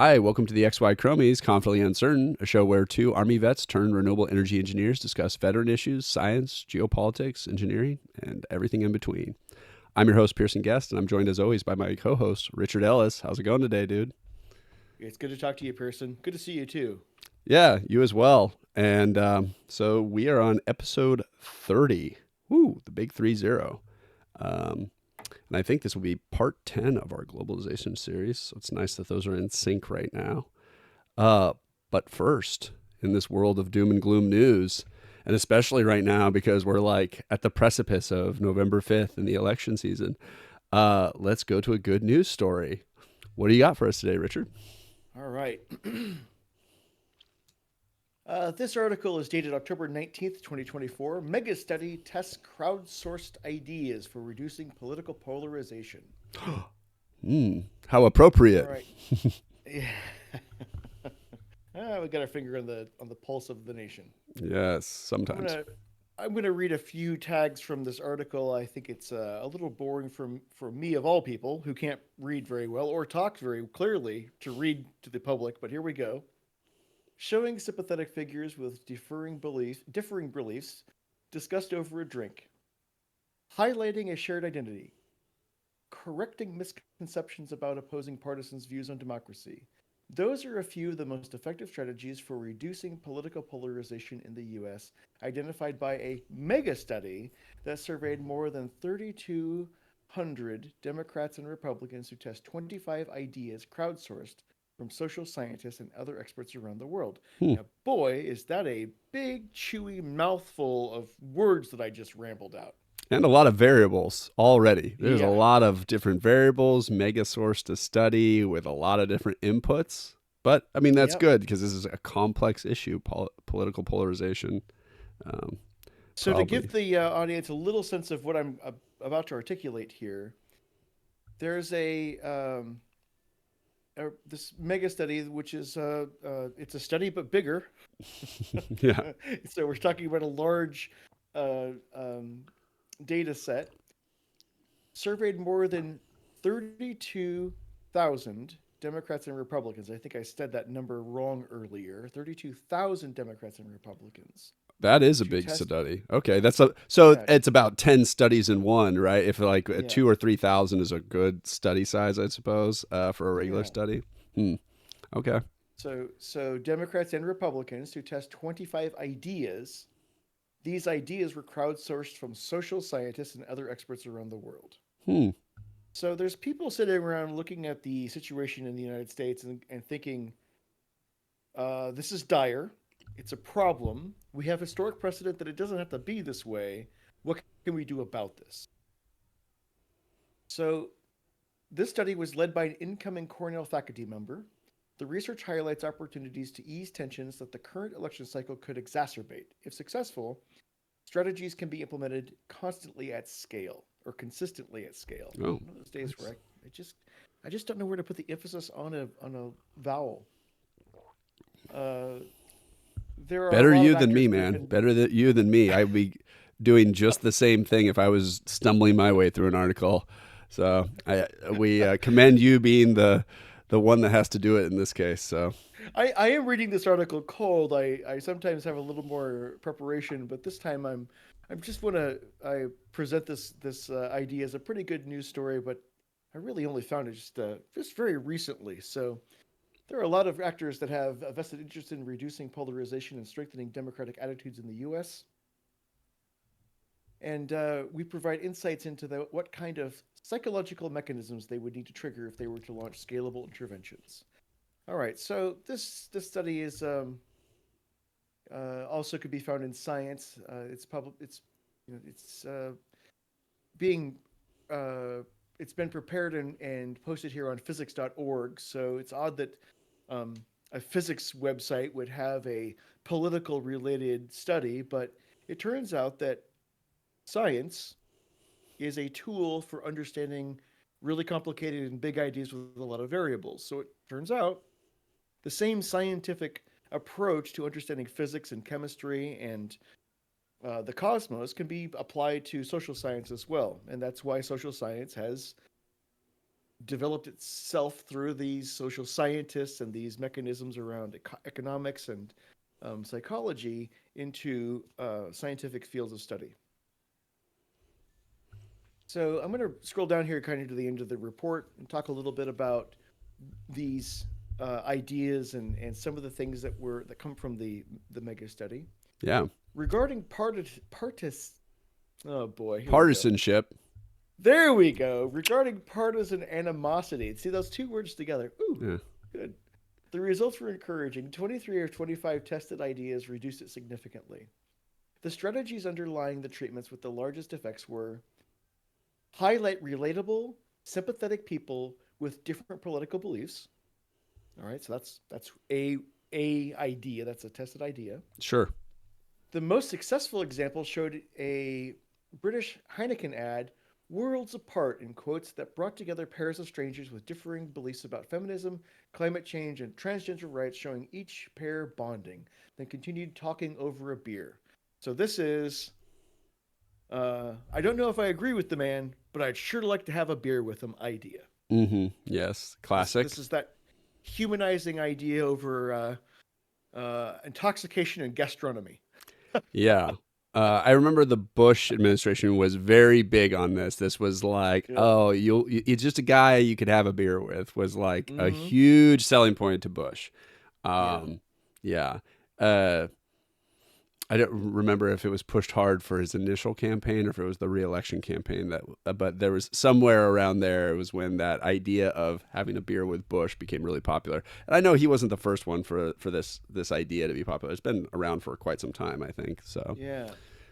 Hi, welcome to the XY Chromies, Confidently Uncertain, a show where two Army vets turned renewable energy engineers discuss veteran issues, science, geopolitics, engineering, and everything in between. I'm your host, Pearson Guest, and I'm joined as always by my co host, Richard Ellis. How's it going today, dude? It's good to talk to you, Pearson. Good to see you too. Yeah, you as well. And so we are on episode 30. Woo, the big 30. Um, and I think this will be part 10 of our globalization series. So it's nice that those are in sync right now. Uh, but first, in this world of doom and gloom news, and especially right now because we're like at the precipice of November 5th in the election season, let's go to a good news story. What do you got for us today, Richard? All right. This article is dated October 19th, 2024. Mega study tests crowdsourced ideas for reducing political polarization. How All appropriate. right. Yeah. We got our finger on the pulse of the nation. Yes, I'm sometimes. gonna I'm gonna read a few tags from this article. I think it's a little boring for me of all people who can't read very well or talk very clearly to read to the public. But here we go. Showing sympathetic figures with differing beliefs discussed over a drink, highlighting a shared identity, correcting misconceptions about opposing partisans' views on democracy. Those are a few of the most effective strategies for reducing political polarization in the US, identified by a mega study that surveyed more than 3,200 Democrats and Republicans who test 25 ideas crowdsourced from social scientists and other experts around the world. Hmm. Now, boy, is that a big, chewy mouthful of words that I just rambled out. And a lot of variables already. There's a Yeah, lot of different variables, mega source to study with a lot of different inputs. But I mean, that's yep. good because this is a complex issue, political polarization. Um, So, to probably. give the audience a little sense of what I'm about to articulate here, there's this mega study, which is it's a study but bigger. Yeah. So we're talking about a large uh, um, data set. Surveyed more than 32,000 Democrats and Republicans. I think I said that number wrong earlier. 32,000 Democrats and Republicans That is a to big test. study. Okay, so Yeah, it's about 10 studies in one, right? If like yeah, 2 or 3,000 is a good study size, I suppose, for a regular yeah. study. Hmm. Okay. So Democrats and Republicans to test 25 ideas. These ideas were crowdsourced from social scientists and other experts around the world. Hmm. So there's people sitting around looking at the situation in the United States and thinking, this is dire. It's a problem. We have historic precedent that it doesn't have to be this way. What can we do about this? So this study was led by an incoming Cornell faculty member. The research highlights opportunities to ease tensions that the current election cycle could exacerbate. If successful, strategies can be implemented constantly at scale or consistently at scale. Oh, One of those days where nice. I just don't know where to put the emphasis on a vowel. Uh, there are a Better lot of you than me, actors that man. can. Better than you than me. I'd be doing just the same thing if I was stumbling my way through an article. So we commend you being the one that has to do it in this case. So I am reading this article cold. I sometimes have a little more preparation, but this time I'm just want to I present this idea as a pretty good news story, but I really only found it just very recently. So there are a lot of actors that have a vested interest in reducing polarization and strengthening democratic attitudes in the U.S. And we provide insights into what kind of psychological mechanisms they would need to trigger if they were to launch scalable interventions. All right, so this study is also could be found in Science. It's it's being uh, it's been prepared and posted here on physics.org. So it's odd that um, a physics website would have a political related study, but it turns out that science is a tool for understanding really complicated and big ideas with a lot of variables. So it turns out the same scientific approach to understanding physics and chemistry and the cosmos can be applied to social science as well. And that's why social science has developed itself through these social scientists and these mechanisms around economics and psychology into scientific fields of study. So I'm going to scroll down here kind of to the end of the report and talk a little bit about these ideas and some of the things that come from the mega study Yeah. regarding partis. Oh boy, here we go. Partisanship. There we go. Regarding partisan animosity. See those two words together. Ooh, Yeah. good. The results were encouraging. 23 of 25 tested ideas reduced it significantly. The strategies underlying the treatments with the largest effects were highlight relatable, sympathetic people with different political beliefs. All right, so that's a idea. That's a tested idea. Sure. The most successful example showed a British Heineken ad, worlds apart, in quotes, that brought together pairs of strangers with differing beliefs about feminism, climate change, and transgender rights, showing each pair bonding, then continued talking over a beer. So this is, I don't know if I agree with the man, but I'd sure like to have a beer with him idea. Mm-hmm. Yes. This Classic. is that humanizing idea over intoxication and gastronomy. Yeah. I remember the Bush administration was very big on this. This was like, Yep. oh, it's just a guy you could have a beer with was like a Mm-hmm. huge selling point to Bush. Yeah. Um, yeah. Uh, I don't remember if it was pushed hard for his initial campaign or if it was the reelection campaign but there was somewhere around there. It was when that idea of having a beer with Bush became really popular. And I know he wasn't the first one for this idea to be popular. It's been around for quite some time, I think. So Yeah.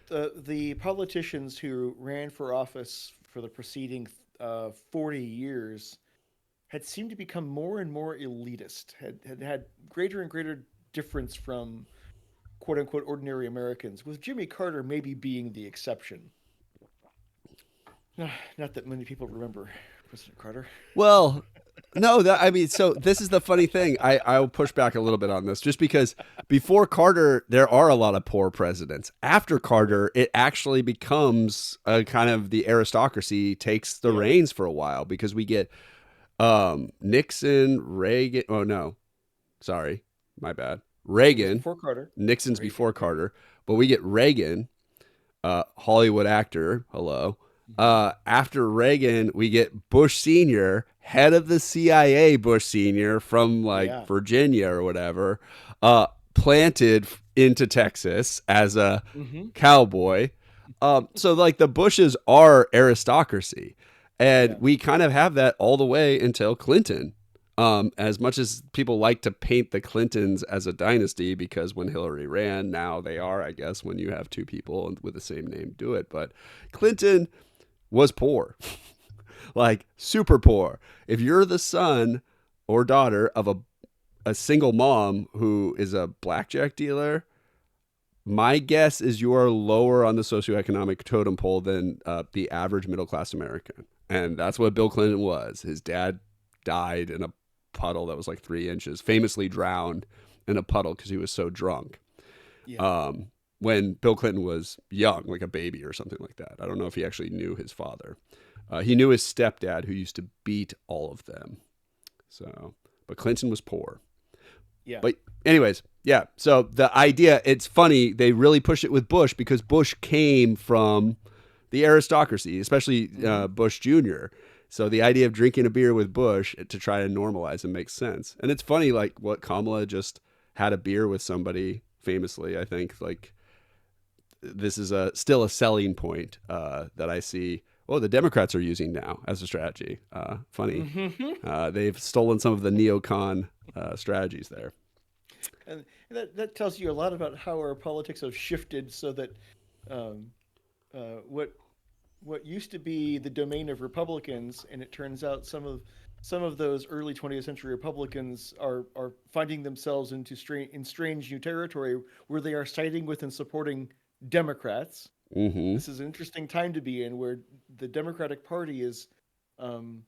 The politicians who ran for office for the preceding 40 years had seemed to become more and more elitist, had greater and greater difference from quote unquote ordinary Americans, with Jimmy Carter maybe being the exception. Not that many people remember President Carter. well, no, that I mean, so this is the funny thing. I'll push back a little bit on this, just because before Carter, there are a lot of poor presidents. After Carter, it actually becomes a kind of the aristocracy takes the Yeah. reins for a while because we get Nixon, Reagan. Oh no, sorry, my bad. Nixon was Reagan, before Carter. Nixon's Reagan. before Yep. Carter, but we get Reagan, Hollywood actor. Hello. Mm-hmm. After Reagan, we get Bush Senior, head of the CIA. Bush Senior from like Yeah. Virginia or whatever, planted into Texas as a Mm-hmm. cowboy. So like the Bushes are aristocracy, and Yeah. we kind of have that all the way until Clinton. As much as people like to paint the Clintons as a dynasty, because when Hillary ran, now they are, I guess, when you have two people with the same name do it. But Clinton was poor, like super poor. If you're the son or daughter of a single mom who is a blackjack dealer, my guess is you are lower on the socioeconomic totem pole than the average middle class American. And that's what Bill Clinton was. His dad died in a puddle that was like 3 inches, famously drowned in a puddle because he was so drunk. Yeah. Um, when Bill Clinton was young, like a baby or something like that. I don't know if he actually knew his father. He knew his stepdad, who used to beat all of them. So, but Clinton was poor. Yeah. But anyways, yeah. So the idea, it's funny, they really push it with Bush because Bush came from the aristocracy, especially Mm-hmm. Bush Jr. So the idea of drinking a beer with Bush to try to normalize it makes sense. And it's funny, like what Kamala just had a beer with somebody famously. I think like this is still a selling point that I see. Oh, the Democrats are using now as a strategy. Funny. Mm-hmm. They've stolen some of the neocon strategies there. And that tells you a lot about how our politics have shifted, so that um, what used to be the domain of Republicans, and it turns out some of those early 20th century Republicans are finding themselves in strange new territory where they are siding with and supporting Democrats. Mm-hmm. This is an interesting time to be in, where the Democratic Party is um,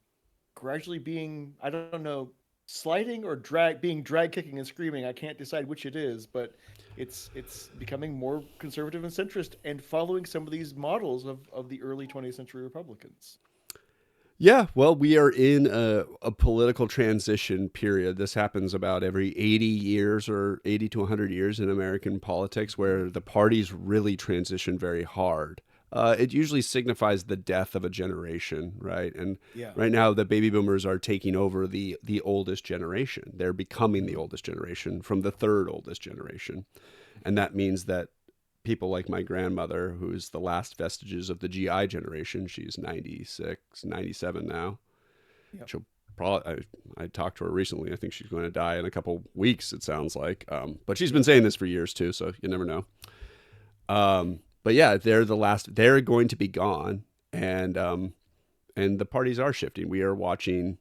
gradually being, I don't know, sliding or being drag kicking and screaming. I can't decide which it is, but it's becoming more conservative and centrist and following some of these models of the early 20th century Republicans. Yeah, well, we are in a political transition period. This happens about every 80 years or 80 to 100 years in American politics Hmm. where the parties really transition very hard. It usually signifies the death of a generation, right? And Yeah. right now, the baby boomers are taking over the oldest generation. They're becoming the Hmm. oldest generation from the third oldest generation. And Hmm. that means that people like my grandmother, who's the last vestiges of the GI generation, she's 96, 97 now. Yeah. She'll probably, I talked to her recently. I think she's going to die in a couple weeks, it sounds like. But she's been Yeah. saying this for years too, so you never know. But yeah, they're the last, they're going to be gone. And the parties are shifting. We are watching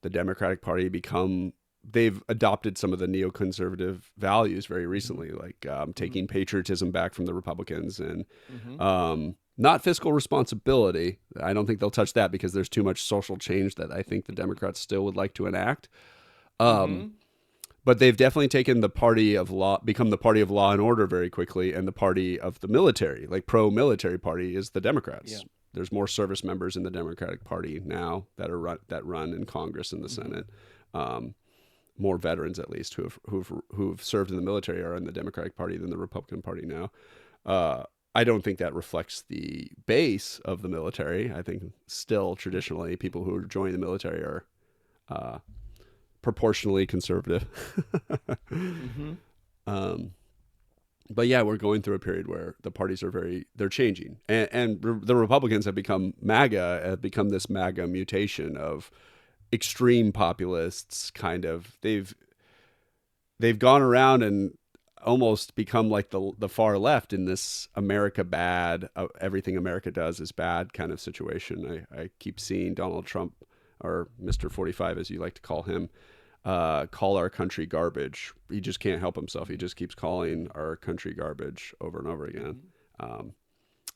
the Democratic Party become, they've adopted some of the neoconservative values very Hmm. recently, like Hmm. taking patriotism back from the Republicans and Hmm. not fiscal responsibility. I don't think they'll touch that because there's too much social change that I think the Democrats still would like to enact. Um, Hmm. but they've definitely taken the party of law, become the party of law and order very quickly, and the party of the military, like pro-military party, is the Yeah. Democrats. There's more service members in the Democratic Party now that run in Congress and the Hmm. Senate. Um, More veterans, at least, who've served in the military are in the Democratic Party than the Republican Party now. Uh, I don't think that reflects the base of the military. I think still traditionally people who join the military are uh, proportionally conservative. Hmm. um, but yeah, we're going through a period where the parties are they're changing, and the Republicans have become MAGA, have become this MAGA mutation of extreme populists. Kind of, they've gone around and almost become like the far left in this America bad, everything America does is bad kind of situation. I keep seeing Donald Trump, or Mr. 45 as you like to call him, call our country garbage. He just can't help himself. He just keeps calling our country garbage over and over again. Hmm. Um,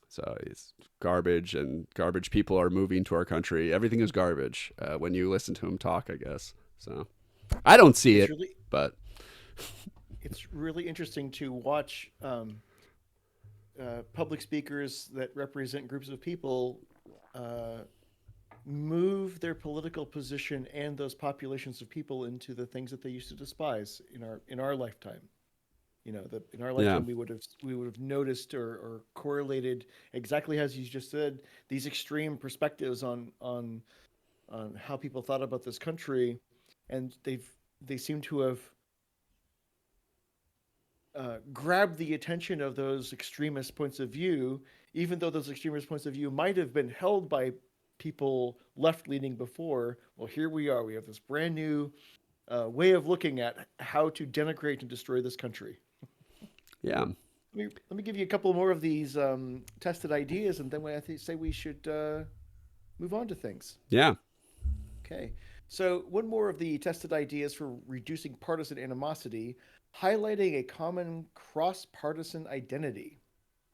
so it's garbage, and garbage people are moving to our country. Everything is garbage when you listen to him talk, I guess. So I don't see It's it, really but it's really interesting to watch public speakers that represent groups of people uh, move their political position and those populations of people into the things that they used to despise in our lifetime. You know, in our yeah. lifetime, we would have noticed or correlated exactly as you just said these extreme perspectives on how people thought about this country, and they seem to have grabbed the attention of those extremist points of view, even though those extremist points of view might have been held by people left leaning before. Well, here we are. We have this brand new way of looking at how to denigrate and destroy this country. Yeah. Let me give you a couple more of these tested ideas, and then I say we should move on to things. Yeah. Okay. So, one more of the tested ideas for reducing partisan animosity, highlighting a common cross partisan identity.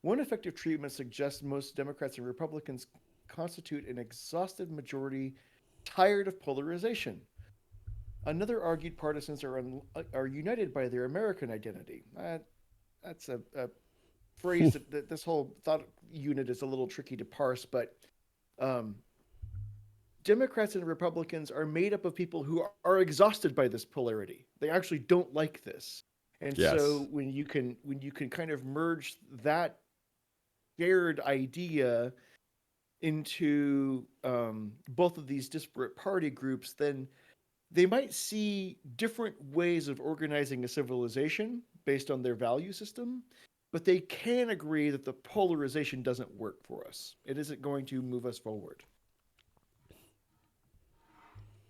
One effective treatment suggests most Democrats and Republicans constitute an exhaustive majority tired of polarization. Another argued partisans are united by their American identity. That's a phrase that this whole thought unit is a little tricky to parse, but um, Democrats and Republicans are made up of people who are exhausted by this polarity. They actually don't like this. And so Yes. when you can kind of merge that shared idea into both of these disparate party groups, then they might see different ways of organizing a civilization based on their value system, but they can agree that the polarization doesn't work for us. It isn't going to move us forward.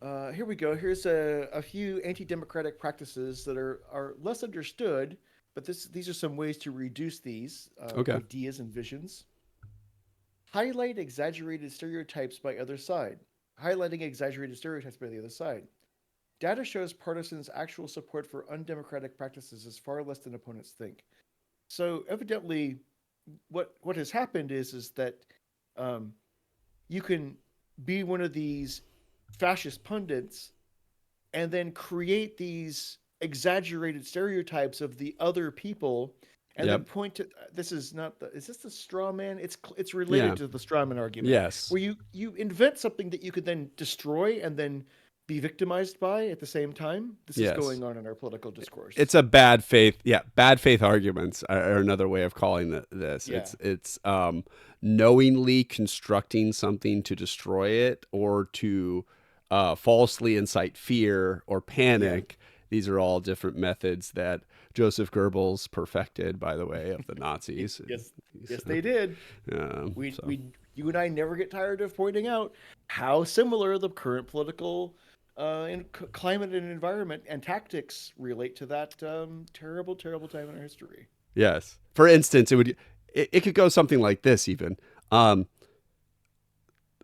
Here we go. Here's a few anti-democratic practices that are less understood, but these are some ways to reduce these Okay. ideas and visions. Highlight exaggerated stereotypes by other side. Highlighting exaggerated stereotypes by the other side. Data shows partisans' actual support for undemocratic practices is far less than opponents think. So evidently, what has happened is that um, you can be one of these fascist pundits and then create these exaggerated stereotypes of the other people and then Yep. point to this is not the is this the straw man? It's related Yeah. to the straw man argument, Yes. where you invent something that you could then destroy and then be victimized by at the same time. This is Yes. going on in our political discourse. It's a bad faith. Yeah, bad faith arguments are another way of calling this. Yeah, It's knowingly constructing something to destroy it or to falsely incite fear or yeah, panic. These are all different methods that Joseph Goebbels perfected, by the way, of the Nazis. yes, yes, So, they did. so You and I never get tired of pointing out how similar the current political climate and environment and tactics relate to that terrible, terrible time in our history. yes. For instance, it could go something like this even. Um,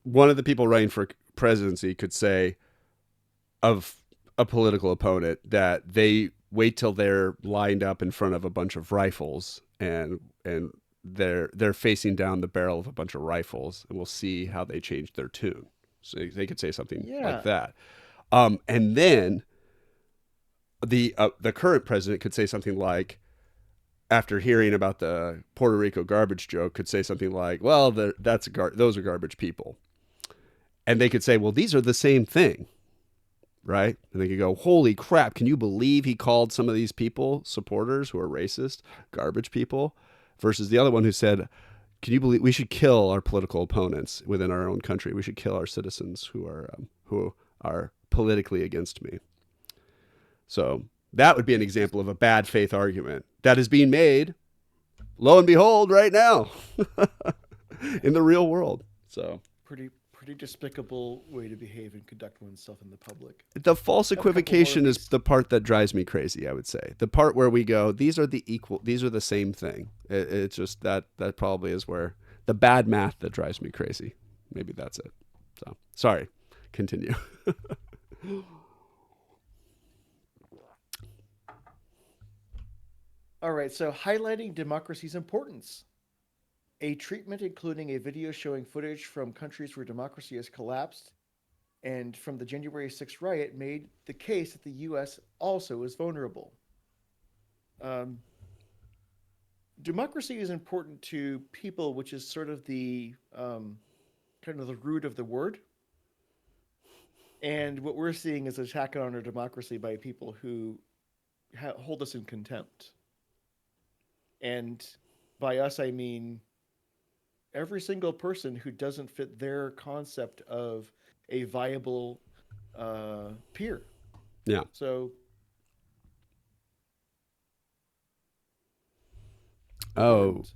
One of the people running for presidency could say of a political opponent that they wait till they're lined up in front of a bunch of rifles and they're facing down the barrel of a bunch of rifles and we'll see how they change their tune. So they could say something like Yeah, that. And then the current president could say something like, after hearing about the Puerto Rico garbage joke, could say something like, "Well, those are garbage people," and they could say, "Well, these are the same thing." Right? And they could go, holy crap, can you believe he called some of these people, supporters who are racist, garbage people? Versus the other one who said, can you believe we should kill our political opponents within our own country? We should kill our citizens who are politically against me. So that would be an example of a bad faith argument that is being made, lo and behold, right now in the real world. So pretty despicable way to behave and conduct oneself in the public. the false I have a couple more of equivocation is these. the part that drives me crazy, I would say. The part where we go, these are the same thing. It's just that probably is where the bad math that drives me crazy. Maybe that's it. So sorry. Continue. All right, so highlighting democracy's importance. A treatment including a video showing footage from countries where democracy has collapsed and from the January 6th riot made the case that the US also is vulnerable. Um, Democracy is important to people, which is sort of the kind of the root of the word. And what we're seeing is an attack on our democracy by people who hold us in contempt. And by us, I mean every single person who doesn't fit their concept of a viable peer. Yeah. So, Oh, and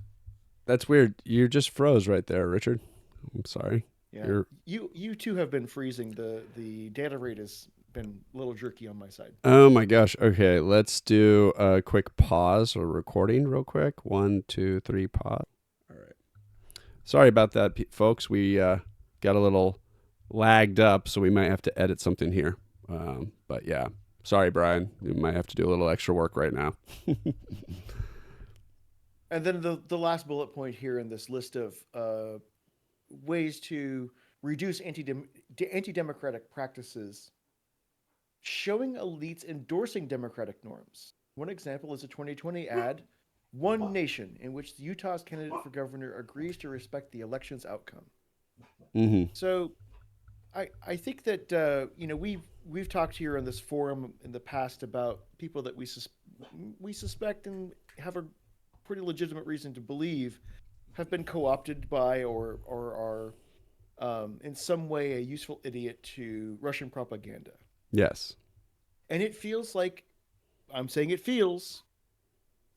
that's weird. You just froze right there, Richard. I'm sorry. yeah, You're you too have been freezing. The data rate has been a little jerky on my side. Oh my gosh. Okay, let's do a quick pause or recording real quick. 1, 2, 3, pause. All right. Sorry about that, folks. We got a little lagged up, so we might have to edit something here. But yeah, sorry, Brian. You might have to do a little extra work right now. And then the last bullet point here in this list of ways to reduce anti democratic practices, showing elites endorsing democratic norms. One example is a 2020 ad, One Nation, in which Utah's candidate for governor agrees to respect the election's outcome. Mm-hmm. So I think that we've talked here on this forum in the past about people that we suspect and have a pretty legitimate reason to believe have been co-opted by or are in some way a useful idiot to Russian propaganda. Yes. And it feels like I'm saying it feels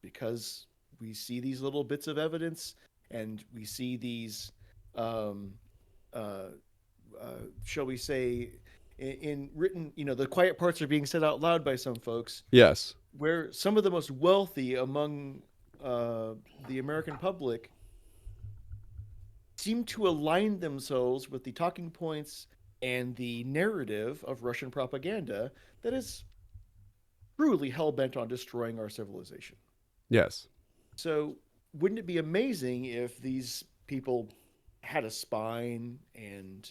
because we see these little bits of evidence and we see these um, uh, shall we say, in written, the quiet parts are being said out loud by some folks, Yes. where some of the most wealthy among the American public seem to align themselves with the talking points and the narrative of Russian propaganda that is truly hell bent on destroying our civilization. Yes. So, wouldn't it be amazing if these people had a spine and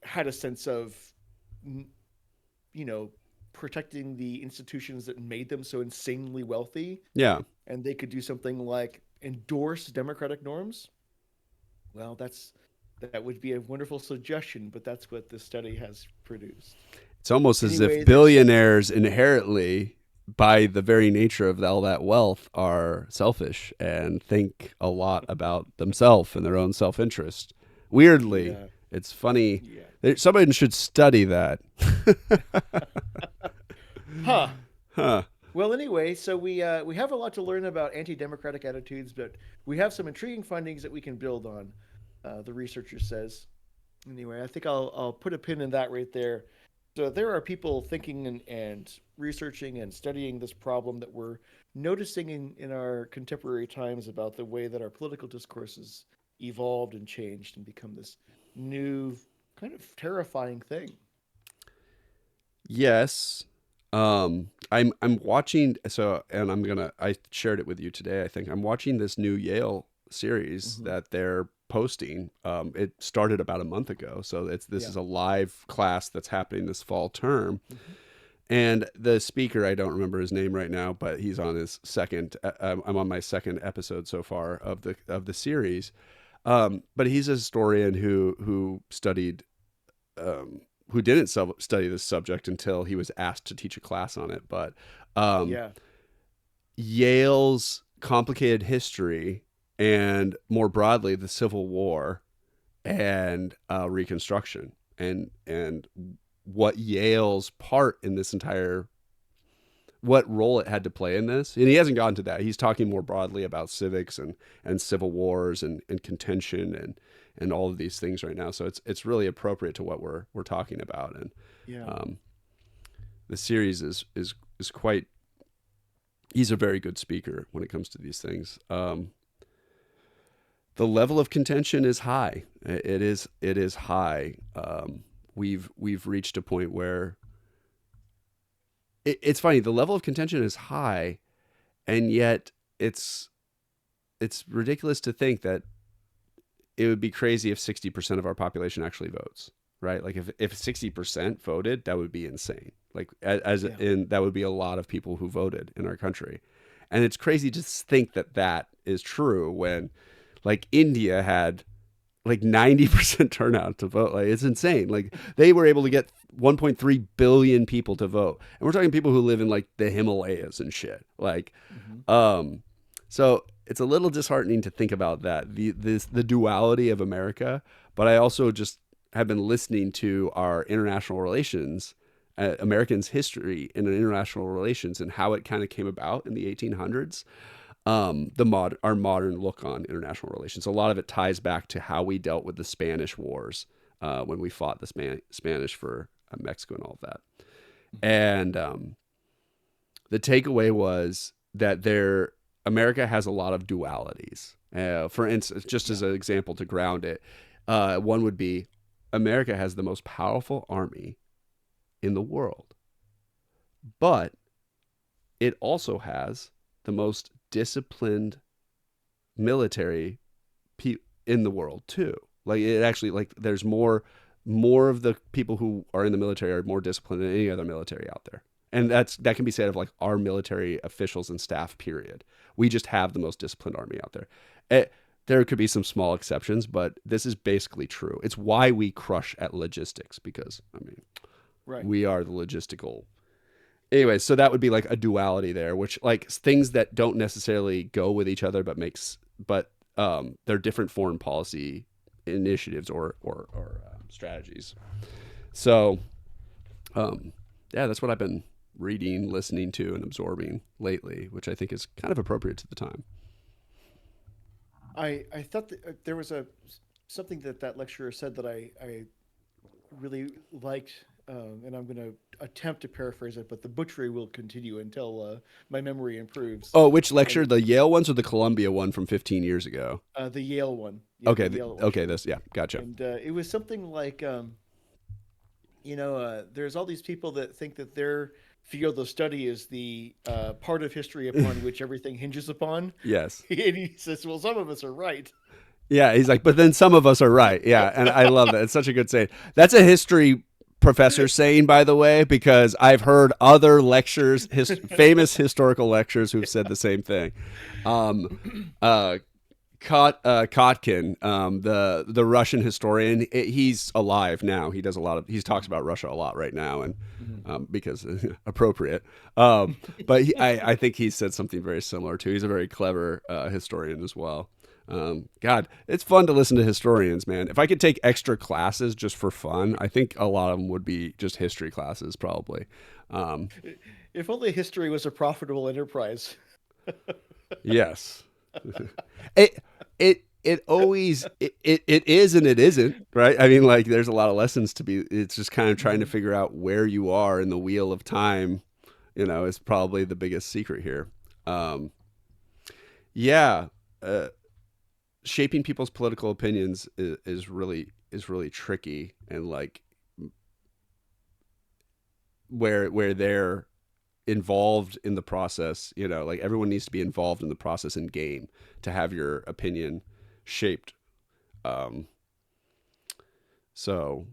had a sense of, you know, protecting the institutions that made them so insanely wealthy, Yeah. and they could do something like endorse democratic norms, well, that would be a wonderful suggestion, but that's what this study has produced. It's almost as if Anyway, there's billionaires inherently, by the very nature of all that wealth, are selfish and think a lot about themselves and their own self interest. Weirdly, yeah, it's funny. yeah. Somebody should study that. Huh. Huh. Well, anyway, so we have a lot to learn about anti-democratic attitudes, but we have some intriguing findings that we can build on. The researcher says. Anyway, I think I'll put a pin in that right there. So there are people thinking and researching and studying this problem that we're noticing in our contemporary times about the way that our political discourses evolved and changed and become this new kind of terrifying thing. Yes. I'm watching and I shared it with you today, I think. I'm watching this new Yale series Mm-hmm. that they're posting. It started about a month ago. So this Yeah. is a live class that's happening this fall term. Mm-hmm. And the speaker, I don't remember his name right now, but he's on his second. I'm on my second episode so far of the series. But he's a historian who studied um, who didn't study this subject until he was asked to teach a class on it. But um, Yeah. Yale's complicated history and more broadly the Civil War and Reconstruction and what Yale's part in this entire what role it had to play in this. And he hasn't gotten to that. He's talking more broadly about civics and civil wars and contention and all of these things right now. So it's really appropriate to what we're talking about. And Yeah. um, the series is quite. He's a very good speaker when it comes to these things. The level of contention is high. It is high. We've reached a point where it's funny. The level of contention is high, and yet it's ridiculous to think that it would be crazy if 60% of our population actually votes, right? Like if 60% voted, that would be insane. Like as Yeah. in that would be a lot of people who voted in our country. And it's crazy to think that that is true when like India had like 90% turnout to vote. Like it's insane. Like they were able to get 1.3 billion people to vote. And we're talking people who live in like the Himalayas and shit. Like Mm-hmm. um so it's a little disheartening to think about that the duality of America, but I also just have been listening to our international relations, Americans' history in international relations and how it kind of came about in the 1800s. Our modern look on international relations. A lot of it ties back to how we dealt with the Spanish Wars when we fought the Spanish for Mexico and all of that. Mm-hmm. And the takeaway was that America has a lot of dualities. For instance, just Yeah. as an example to ground it, one would be America has the most powerful army in the world, but it also has the most disciplined military in the world too. Like it actually like there's more of the people who are in the military are more disciplined than any other military out there. And that can be said of like our military officials and staff period. We just have the most disciplined army out there. There could be some small exceptions, but this is basically true. It's why we crush at logistics because I mean, Right. we are the logistical. Anyway, so that would be like a duality there, which like things that don't necessarily go with each other, but they're different foreign policy initiatives or strategies. So, yeah, that's what I've been reading, listening to, and absorbing lately, which I think is kind of appropriate to the time. I thought that, there was a something that that lecturer said that I really liked, and I'm going to attempt to paraphrase it, but the butchery will continue until my memory improves. Oh, which And lecture? The Yale ones or the Columbia one from 15 years ago? the Yale one, yeah, the Okay, Yale okay, lecturer, this yeah, gotcha. and it was something like, there's all these people that think that their field of study is the part of history upon which everything hinges upon, Yes. and he says, "Well, some of us are right." Yeah, he's like, but then some of us are right. Yeah, and I love that. It's such a good saying. That's a history professor saying, by the way, because I've heard other lectures, famous historical lectures, who've said the same thing. Um, uh, Kotkin, the Russian historian, he's alive now. He does a lot of he talks about Russia a lot right now, and Mhm. because appropriate. But I think he said something very similar too. He's a very clever historian as well. God, it's fun to listen to historians, man. If I could take extra classes just for fun, I think a lot of them would be just history classes, probably. Um, If only history was a profitable enterprise. yes, it it is and it isn't, right? I mean, like there's a lot of lessons to be. It's just kind of trying to Mhm. figure out where you are in the wheel of time. Is probably the biggest secret here. Um, yeah, uh, shaping people's political opinions is really tricky, and like where they're involved in the process. Like everyone needs to be involved in the process and game to have your opinion shaped. Um, so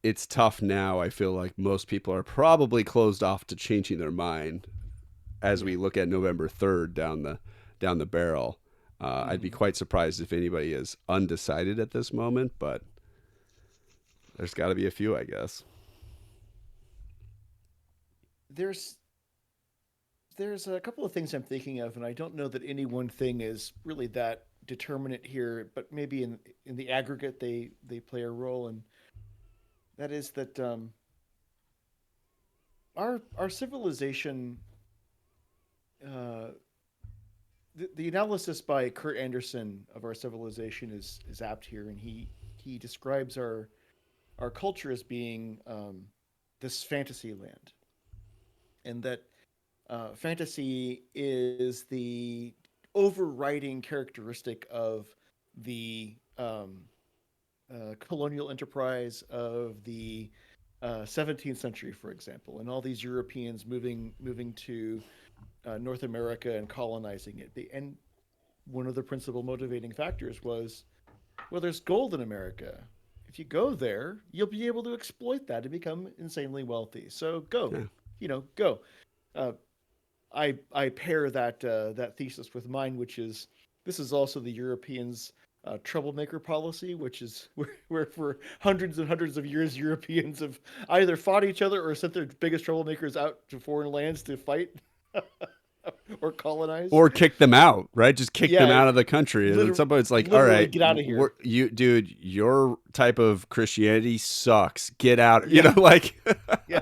it's tough now. I feel like most people are probably closed off to changing their mind as Yeah. we look at November 3rd down the barrel. I'd be Mhm. quite surprised if anybody is undecided at this moment, but there's got to be a few, I guess. There's there's a couple of things I'm thinking of, and I don't know that any one thing is really that determinant here, but maybe in the aggregate they play a role, and that is that our civilization, uh, the analysis by Kurt Anderson of our civilization is apt here, and he describes our culture as being this fantasy land, and that fantasy is the overriding characteristic of the colonial enterprise of the 17th century, for example, and all these Europeans moving to North America and colonizing it. And one of the principal motivating factors was, well, there's gold in America. If you go there, you'll be able to exploit that and become insanely wealthy. So go, Yeah. go. Uh, I pair that thesis with mine, which is this is also the Europeans' troublemaker policy, which is where for hundreds and hundreds of years Europeans have either fought each other or sent their biggest troublemakers out to foreign lands to fight or colonize. Or kick them out, right? Just kick them Yeah, out of the country. And at some point, it's like, all literally right, get out of here. dude, your type of Christianity sucks. Get out. Yeah, like, yeah.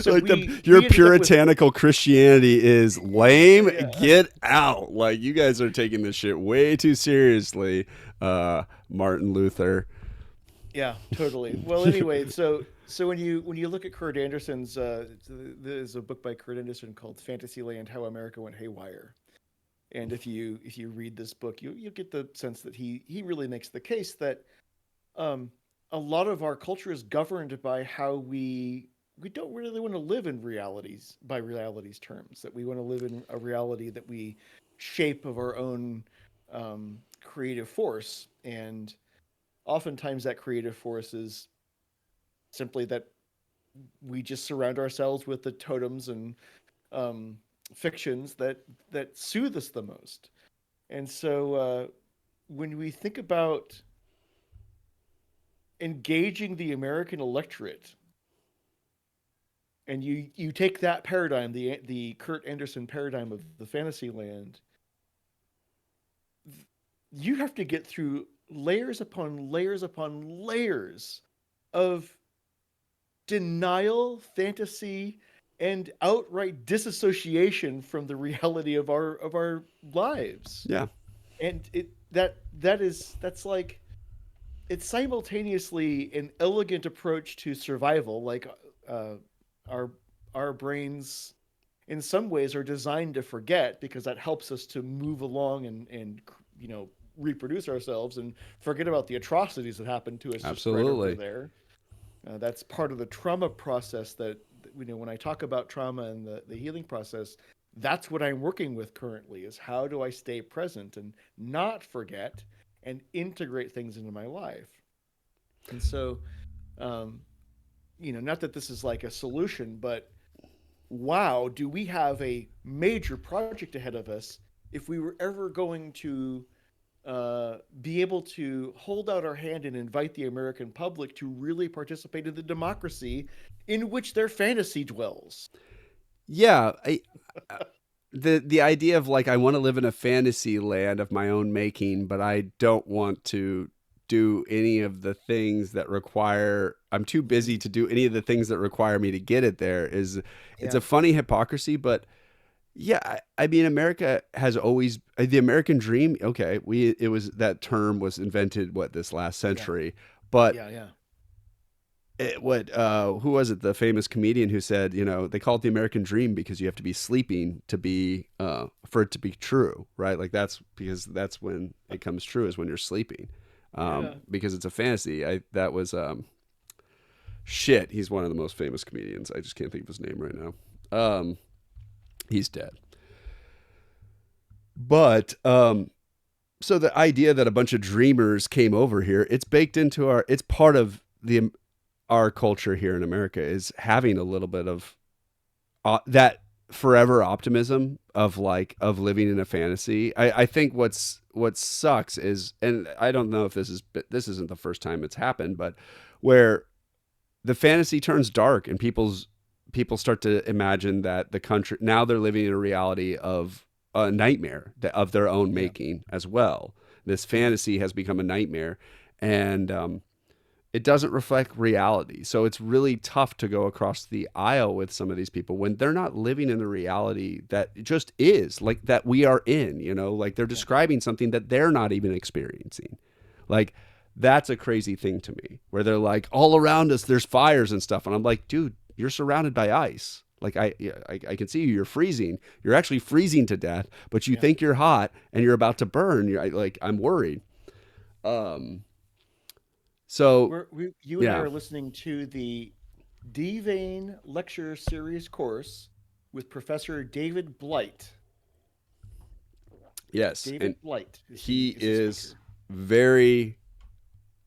So like your we ended up with puritanical Christianity is lame. yeah. Get out. Like, you guys are taking this shit way too seriously, Martin Luther. Yeah, totally. Well, anyway, so when you look at Kurt Anderson's, there's a book by Kurt Anderson called Fantasyland: How America Went Haywire. And if you read this book, you get the sense that he really makes the case that um, a lot of our culture is governed by how we don't really want to live in realities by realities terms. That we want to live in a reality that we shape of our own creative force, and oftentimes that creative force is simply that we just surround ourselves with the totems and um, fictions that soothe us the most. And so when we think about engaging the American electorate, and you take that paradigm, the Kurt Anderson paradigm of the fantasy land, you have to get through layers upon layers upon layers of denial, fantasy, and outright disassociation from the reality of our lives. Yeah, And that's like it's simultaneously an elegant approach to survival. Like uh, our our brains, in some ways, are designed to forget because that helps us to move along and you know reproduce ourselves and forget about the atrocities that happened to us just right over absolutely. there. That's part of the trauma process when I talk about trauma and the healing process, that's what I'm working with currently is how do I stay present and not forget and integrate things into my life. And so Um, not that this is like a solution, but wow, do we have a major project ahead of us if we were ever going to be able to hold out our hand and invite the American public to really participate in the democracy in which their fantasy dwells. Yeah, the idea of like I want to live in a fantasy land of my own making, but I don't want to do any of the things that require I'm too busy to do any of the things that require me to get it there is it's Yeah, a funny hypocrisy, but yeah, I mean America has always the American dream, okay, we it was that term was invented what this last yeah, century, but yeah. what who was it, the famous comedian who said, they call it the American dream because you have to be sleeping to be for it to be true, right? Like that's because that's when it comes true is when you're sleeping, Yeah. because it's a fantasy. I that was shit, he's one of the most famous comedians. I just can't think of his name right now. He's dead. But so the idea that a bunch of dreamers came over here, it's baked into it's part of the our culture here in America is having a little bit of that forever optimism of like of living in a fantasy. I think what sucks is, and I don't know if this isn't the first time it's happened, but where the fantasy turns dark and people start to imagine that the country now they're living in a reality of a nightmare of their own Yeah. making as well. This Yeah. fantasy has become a nightmare, and it doesn't reflect reality. So it's really tough to go across the aisle with some of these people when they're not living in the reality that just is like that we are in, like they're Yeah. describing something that they're not even experiencing. Like that's a crazy thing to me where they're like all around us there's fires and stuff and I'm like, dude, you're surrounded by ice. Like I can see you. You're freezing. You're actually freezing to death, but you Yeah. think you're hot and you're about to burn. Like I'm worried. Um. So You and I yeah. are listening to the Devane Lecture Series course with Professor David Blight. Yes, and David Blight he is the is speaker. very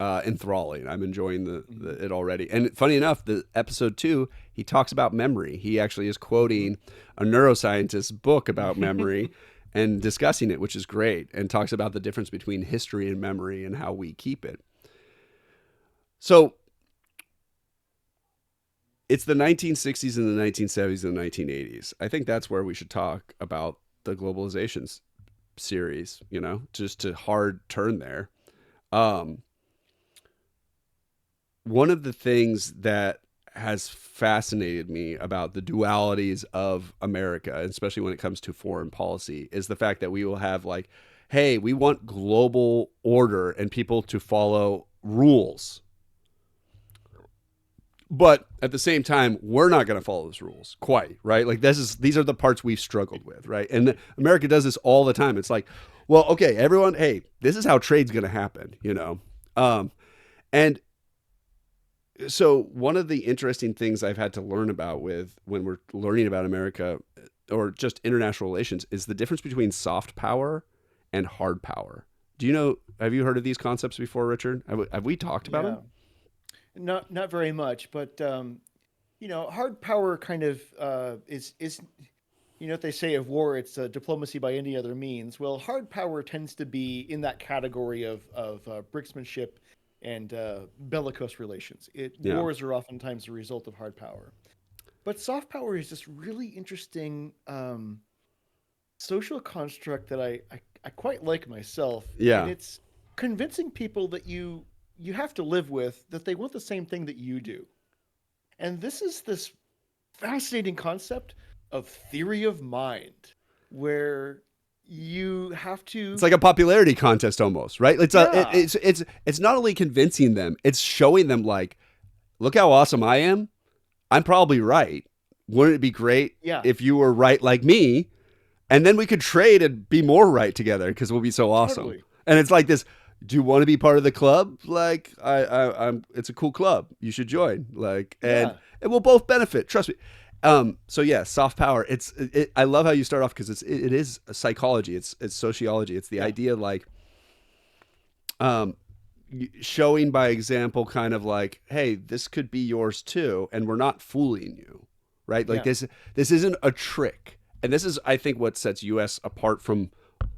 enthralling. I'm enjoying Hmm. it already. And funny enough, the episode 2, he talks about memory. He actually is Hmm. quoting a neuroscientist's book about memory and discussing it, which is great, and talks about the difference between history and memory and how we keep it. So it's the 1960s and the 1970s and the 1980s. I think that's where we should talk about the globalization series, just to hard turn there. Um, One of the things that has fascinated me about the dualities of America, especially when it comes to foreign policy, is the fact that we will have like, hey, we want global order and people to follow rules. But at the same time, we're not going to follow those rules quite, right? Like these are the parts we've struggled with, right? And America does this all the time. It's like, well, okay, everyone, hey, this is how trade's going to happen. And so one of the interesting things I've had to learn about with when we're learning about America or just international relations is the difference between soft power and hard power. Do you know? Have you heard of these concepts before, Richard? Have we talked about them? Yeah, not very much, but hard power kind of is what they say of war. It's diplomacy by any other means. Well, hard power tends to be in that category of bricksmanship and bellicose relations. Yeah, Wars are oftentimes a result of hard power. But soft power is this really interesting social construct that I quite like myself, and yeah, it's convincing people that you have to live with that they want the same thing that you do. And this is this fascinating concept of theory of mind, where you have it's to, like a popularity contest almost, right? yeah, It's not only convincing them, it's showing them like, look how awesome I am. I'm probably right. Wouldn't it be great yeah, if you were right like me? And then we could trade and be more right together because we'll be so awesome. totally, And it's like this. Do you want to be part of the club? Like I'm. It's a cool club. You should join. Like, and yeah, we'll both benefit. Trust me. So yeah, soft power. I love how you start off because it is psychology. It's sociology. It's the yeah, idea like, um, showing by example, kind of like, hey, this could be yours too, and we're not fooling you, right? Like Yeah. this isn't a trick, and this is, I think, what sets U.S. apart from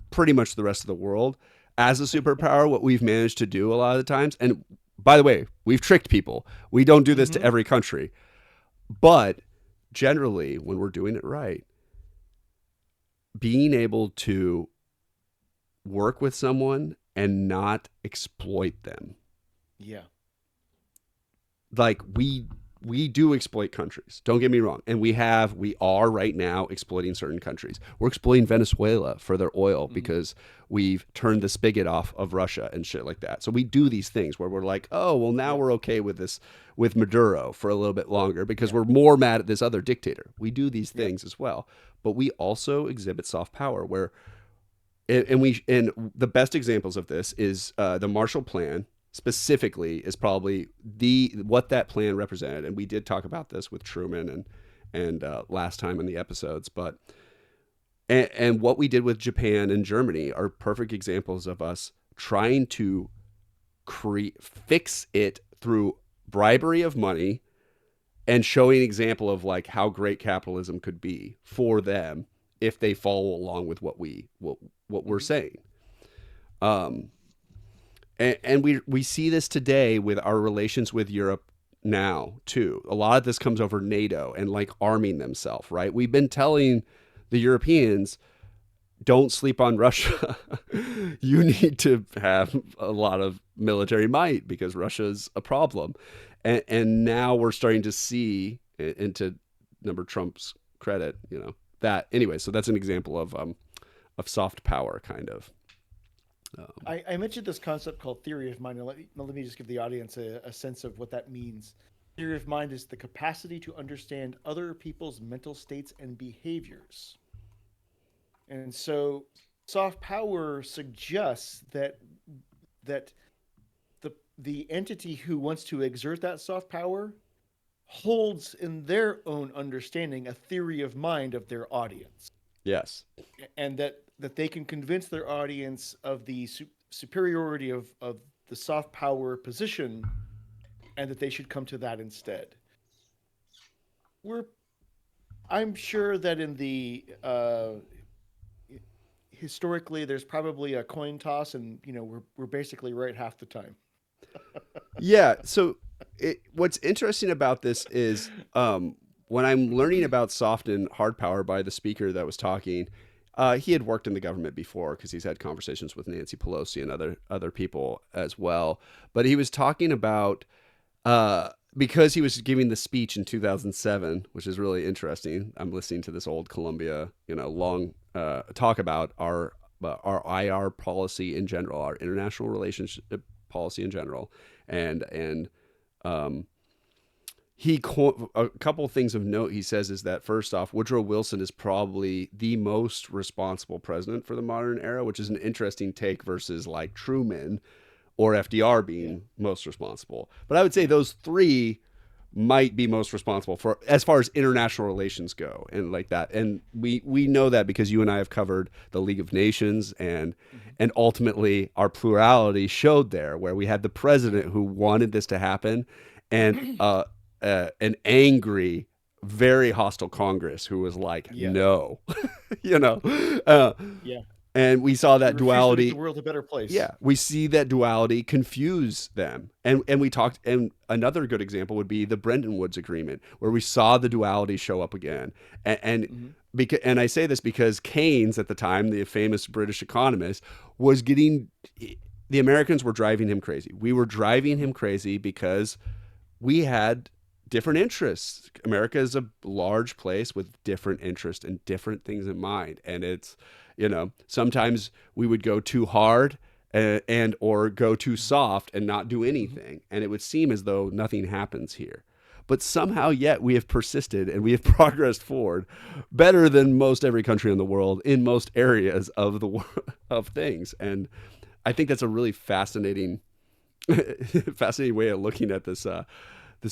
pretty much the rest of the world as a superpower. What we've managed to do a lot of the times, and by the way, we've tricked people. We don't do this to Mm-hmm. every country, but generally, when we're doing it right, being able to work with someone and not exploit them. Yeah. Like we do exploit countries. Don't get me wrong. And we are right now exploiting certain countries. We're exploiting Venezuela for their oil Mm-hmm. because we've turned the spigot off of Russia and shit like that. So we do these things where we're like, oh, well, now Yep. we're okay with this, with Maduro for a little bit longer because Yeah. we're more mad at this other dictator. We do these Yep. things as well. But we also exhibit soft power where and the best examples of this is the Marshall Plan specifically is probably the what that plan represented, and we did talk about this with Truman and last time in the episodes, but and what we did with Japan and Germany are perfect examples of us trying to fix it through bribery of money and showing an example of like how great capitalism could be for them if they follow along with what we're Mm-hmm. saying. Um, and we see this today with our relations with Europe now too. A lot of this comes over NATO and like arming themselves, right? We've been telling the Europeans, don't sleep on Russia. You need to have a lot of military might because Russia's a problem. And now we're starting to see, into number Trump's credit, that anyway. So that's an example of soft power, kind of. Um, I mentioned this concept called theory of mind, and let me just give the audience a sense of what that means. Theory of mind is the capacity to understand other people's mental states and behaviors. And so soft power suggests that the entity who wants to exert that soft power holds in their own understanding a theory of mind of their audience, yes. and that they can convince their audience of the superiority of the soft power position, and that they should come to that instead. We're I'm sure that in the historically there's probably a coin toss, and we're basically right half the time. Yeah. So what's interesting about this is when I'm learning about soft and hard power by the speaker that was talking, he had worked in the government before because he's had conversations with Nancy Pelosi and other people as well. But he was talking about because he was giving the speech in 2007, which is really interesting. I'm listening to this old Columbia, long talk about our IR policy in general, our international relationship policy in general, and um, a couple of things of note he says is that first off, Woodrow Wilson is probably the most responsible president for the modern era, which is an interesting take versus like Truman or FDR Yeah, being most responsible. But I would say those three might be most responsible for as far as international relations go and like that. And we know that because you and I have covered the League of Nations mm-hmm. and ultimately our plurality showed there where we had the president who wanted this to happen and an angry, very hostile Congress who was like Yeah, no. you know uh, yeah. and we saw We that refuse to make the duality. world a better place. Yeah, we see that duality confuse them. And we talked, and another good example would be the Bretton Woods Agreement, where we saw the duality show up again. Mm-hmm. And I say this because Keynes at the time, the famous British economist, was getting the Americans were driving him crazy. We were driving Mm-hmm. him crazy because we had different interests. America is a large place with different interests and different things in mind. And it's, sometimes we would go too hard and or go too soft and not do Mm-hmm. anything. And it would seem as though nothing happens here. But somehow yet we have persisted and we have progressed forward better than most every country in the world in most areas of the of things. And I think that's a really fascinating fascinating way of looking at this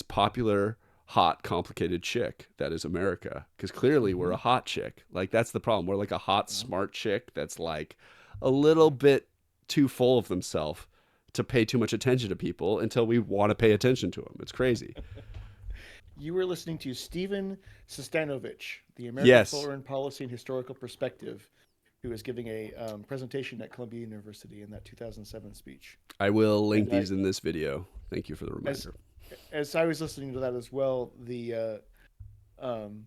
popular, hot, complicated chick that is America. Because clearly we're Mm-hmm. a hot chick. Like that's the problem. We're like a hot, Yeah, smart chick that's like a little yeah. bit too full of themselves to pay too much attention to people until we want to pay attention to them. It's crazy. You were listening to Stephen Sestanovich, the American Yes, Foreign Policy and Historical Perspective, who was giving a presentation at Columbia University in that 2007 speech. I will link And these in this video. Thank you for the as reminder. as I was listening to that as well, um,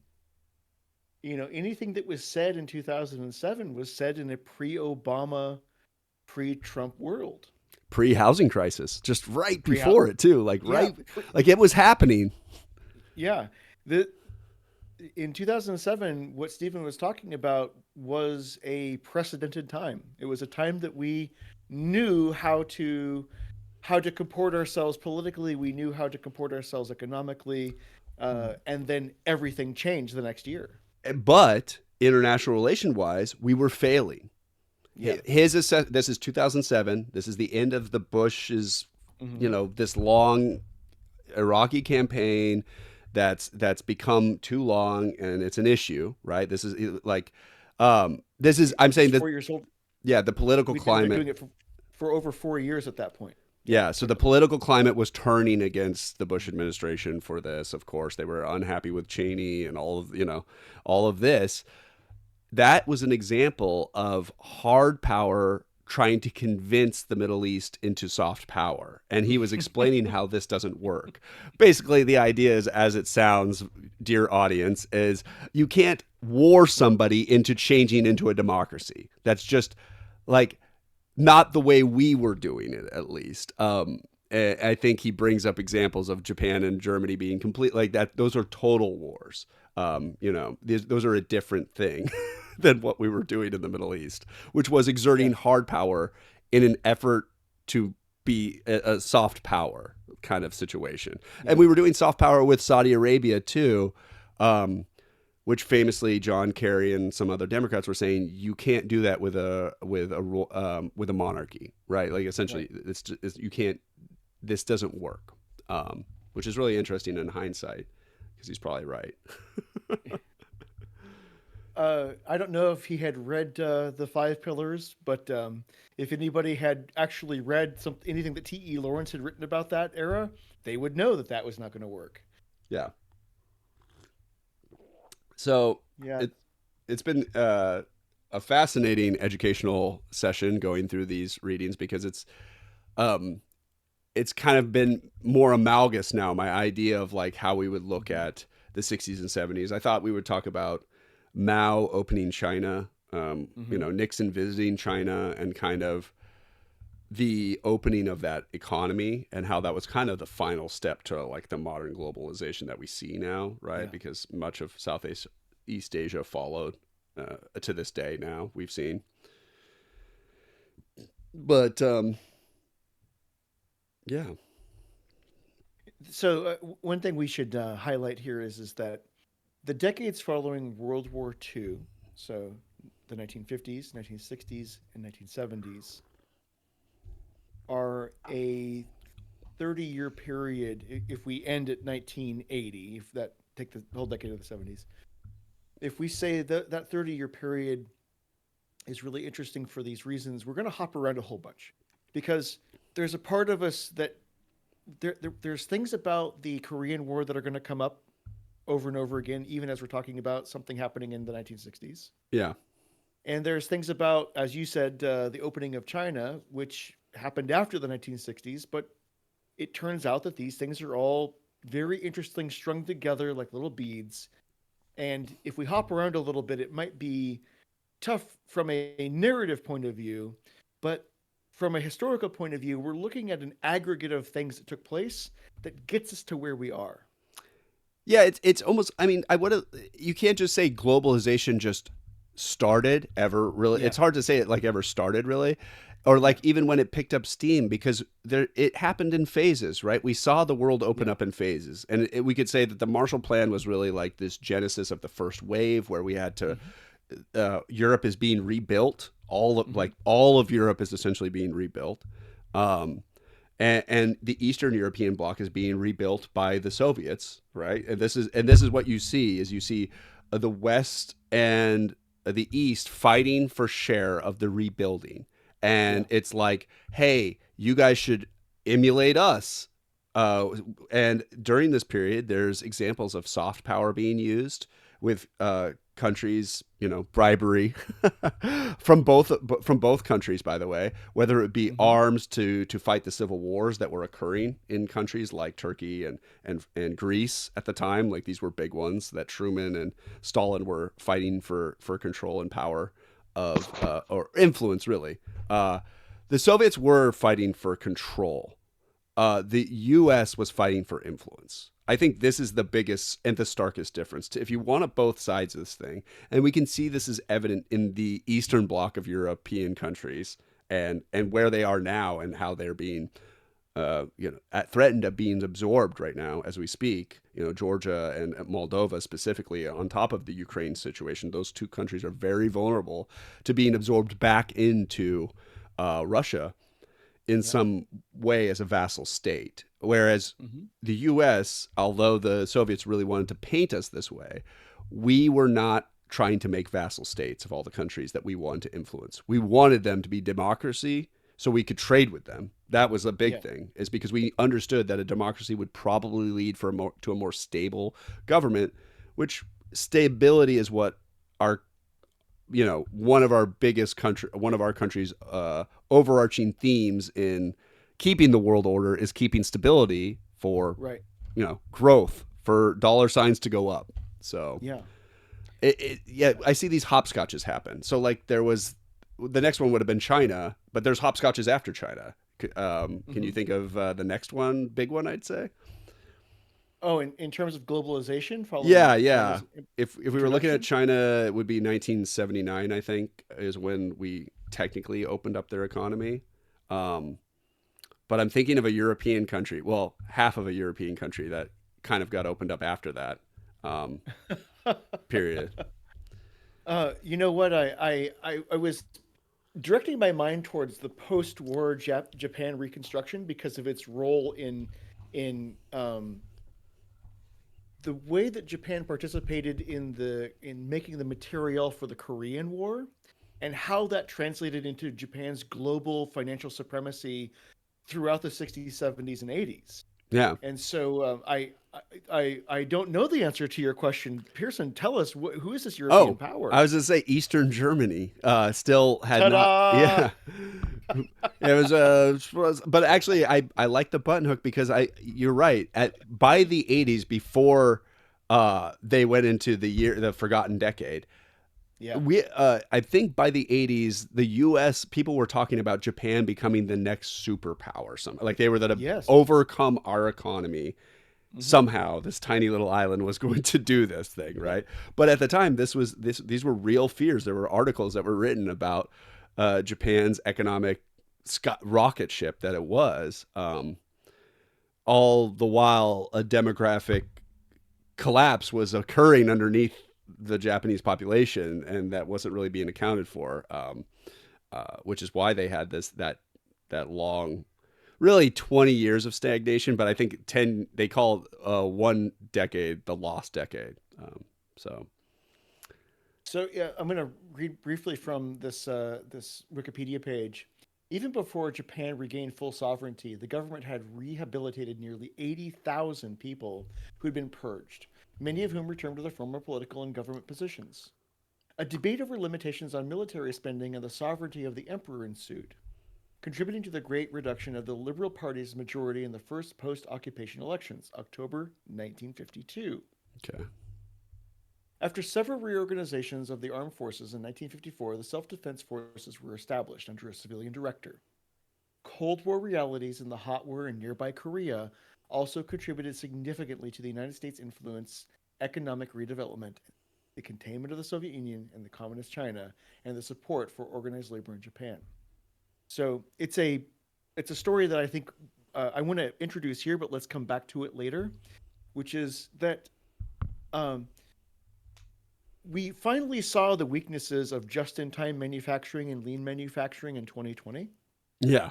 anything that was said in 2007 was said in a pre-Obama, pre-Trump world. Pre-housing crisis, just right Pre, before it too, like yeah, right, like it was happening. yeah. The In 2007, what Stephen was talking about was a precedented time. It was a time that we knew how to comport ourselves politically. We knew how to comport ourselves economically, and then everything changed the next year. But international relation wise, we were failing. Yeah. This is 2007. This is the end of the Bush's, Hmm. this long Iraqi campaign that's become too long and it's an issue, right? This is like, this is I'm This is saying that 4 years old. yeah, the political We'd been climate. doing it for over 4 years at that point. Yeah. Yeah, so Go the ahead. political climate was turning against the Bush administration for this. Of course, they were unhappy with Cheney and all of this. That was an example of hard power trying to convince the Middle East into soft power. And he was explaining how this doesn't work. Basically, the idea is, as it sounds, dear audience, is you can't war somebody into changing into a democracy. That's just like not the way we were doing it, at least. I think he brings up examples of Japan and Germany being complete like that. Those are total wars. Those are a different thing than what we were doing in the Middle East, which was exerting Yeah. hard power in an effort to be a soft power kind of situation. And Yeah. we were doing soft power with Saudi Arabia too, um, which famously John Kerry and some other Democrats were saying you can't do that with a monarchy, right? Like Right. essentially, you can't. This doesn't work, which is really interesting in hindsight because he's probably right. I don't know if he had read the Five Pillars, but if anybody had actually read anything that T.E. Lawrence had written about that era, they would know that that was not going to work. Yeah. So Yeah. it it's been a fascinating educational session going through these readings because um, it's kind of been more amalgamous now. My idea of like how we would look Hmm. at the 60s and 70s. I thought we would talk about Mao opening China, Hmm. Nixon visiting China, and kind of the opening of that economy and how that was kind of the final step to like the modern globalization that we see now, right? Yeah. Because much of East Asia followed to this day. Now we've seen, but yeah, So one thing we should highlight here is that the decades following World War II, so the 1950s, 1960s, and 1970s, are a 30-year period. If we end at 1980, if that take the whole decade of the 70s, if we say that 30-year period is really interesting for these reasons, we're going to hop around a whole bunch because there's a part of us that there's things about the Korean War that are going to come up over and over again, even as we're talking about something happening in the 1960s. yeah, And there's things about, as you said, the opening of China, which happened after the 1960s, but it turns out that these things are all very interesting, strung together like little beads. And if we hop around a little bit, it might be tough from a narrative point of view, but from a historical point of view, we're looking at an aggregate of things that took place that gets us to where we are. yeah. It's almost. I mean, I would. You can't just say globalization just started ever really. Yeah, It's hard to say it like ever started really, or yeah, like even when it picked up steam because there it happened in phases, right? We saw the world open yeah. up in phases, and we could say that the Marshall Plan was really like this genesis of the first wave where we had to Mm-hmm, Europe is being rebuilt. mm-hmm, All of Europe is essentially being rebuilt, um, and the Eastern European bloc is being rebuilt by the Soviets, right? And this is what you see the West and the East fighting for share of the rebuilding, Yeah. and it's like, hey, you guys should emulate us. And during this period, there's examples of soft power being used with countries, bribery from both countries, by the way, whether it be Hmm. arms to fight the civil wars that were occurring in countries like Turkey and Greece at the time. Like these were big ones that Truman and Stalin were fighting for control and power of or influence, really. Uh, the Soviets were fighting for control. The U.S. was fighting for influence. I think this is the biggest and the starkest difference. If you want up both sides of this thing, and we can see this is evident in the Eastern Bloc of European countries and where they are now and how they're being threatened of being absorbed right now as we speak. Georgia and Moldova specifically, on top of the Ukraine situation, those two countries are very vulnerable to being absorbed back into Russia in Yeah. some way as a vassal state. Whereas Hmm. the US, although the Soviets really wanted to paint us this way, we were not trying to make vassal states of all the countries that we wanted to influence. We wanted them to be democracy so we could trade with them. That was a big Yeah. thing, is because we understood that a democracy would probably lead to a more stable government, which stability is what our one of our country's overarching themes in keeping the world order is keeping stability for Right. growth, for dollar signs to go up. So Yeah. yeah, I see these hopscotches happen. So like there was the next one would have been China, but there's hopscotches after China. Can you Hmm. think of the next one, big one? I'd say. Oh, in terms of globalization, following Yeah, yeah. China's If we were looking at introduction. China, it would be 1979. I think is when we technically opened up their economy. Um, but I'm thinking of a European country. Well, half of a European country that kind of got opened up after that um, period. You know what? I was directing my mind towards the post-war Japan reconstruction because of its role in the way that Japan participated in making the material for the Korean War, and how that translated into Japan's global financial supremacy throughout the 60s, 70s, and 80s. Yeah. And so I don't know the answer to your question, Pearson. Tell us who is this European Oh, I power? was gonna say Eastern Germany still had not. Ta-da! Yeah, it was but actually, I like the button hook because you're right. By the '80s, before they went into the forgotten decade, Yeah. we I think by the '80s, the U.S. people were talking about Japan becoming the next superpower. Something like they were that Yes. overcome our economy Hmm. somehow. This tiny little island was going to do this thing, Yeah. right? But at the time, these were real fears. There were articles that were written about Japan's economic rocket ship that it was. All the while, a demographic collapse was occurring underneath the Japanese population, and that wasn't really being accounted for. Which is why they had that long, really 20 years of stagnation. But I think 10 they call one decade the lost decade. So So yeah, I'm going to read briefly from this Wikipedia page. Even before Japan regained full sovereignty, the government had rehabilitated nearly 80,000 people who had been purged, many of whom returned to their former political and government positions. A debate over limitations on military spending and the sovereignty of the emperor ensued, contributing to the great reduction of the Liberal Party's majority in the first post occupation elections, October 1952. okay, After several reorganizations of the armed forces in 1954, the self defense forces were established under a civilian director. Cold War realities in the hot war in nearby Korea also contributed significantly to the United States' influence, economic redevelopment, the containment of the Soviet Union and the Communist China, and the support for organized labor in Japan. So it's a story that I think I want to introduce here, but let's come back to it later, which is that um, we finally saw the weaknesses of just-in-time manufacturing and lean manufacturing in 2020. yeah.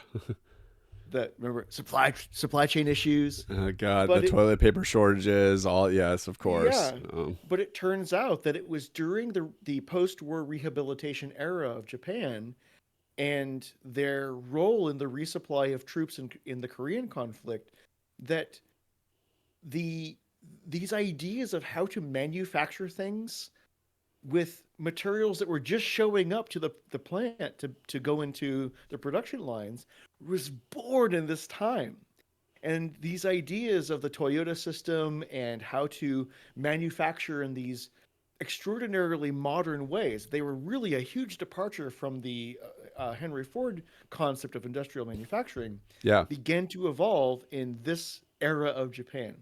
That remember supply chain issues, Oh God, the but it toilet paper shortages. All yes, of course. yeah, but it turns out that it was during the post-war rehabilitation era of Japan and their role in the resupply of troops in the Korean conflict, that the these ideas of how to manufacture things with materials that were just showing up to the plant to go into the production lines was born in this time. And these ideas of the Toyota system and how to manufacture in these extraordinarily modern ways, they were really a huge departure from the Henry Ford concept of industrial manufacturing, Yeah. began to evolve in this era of Japan.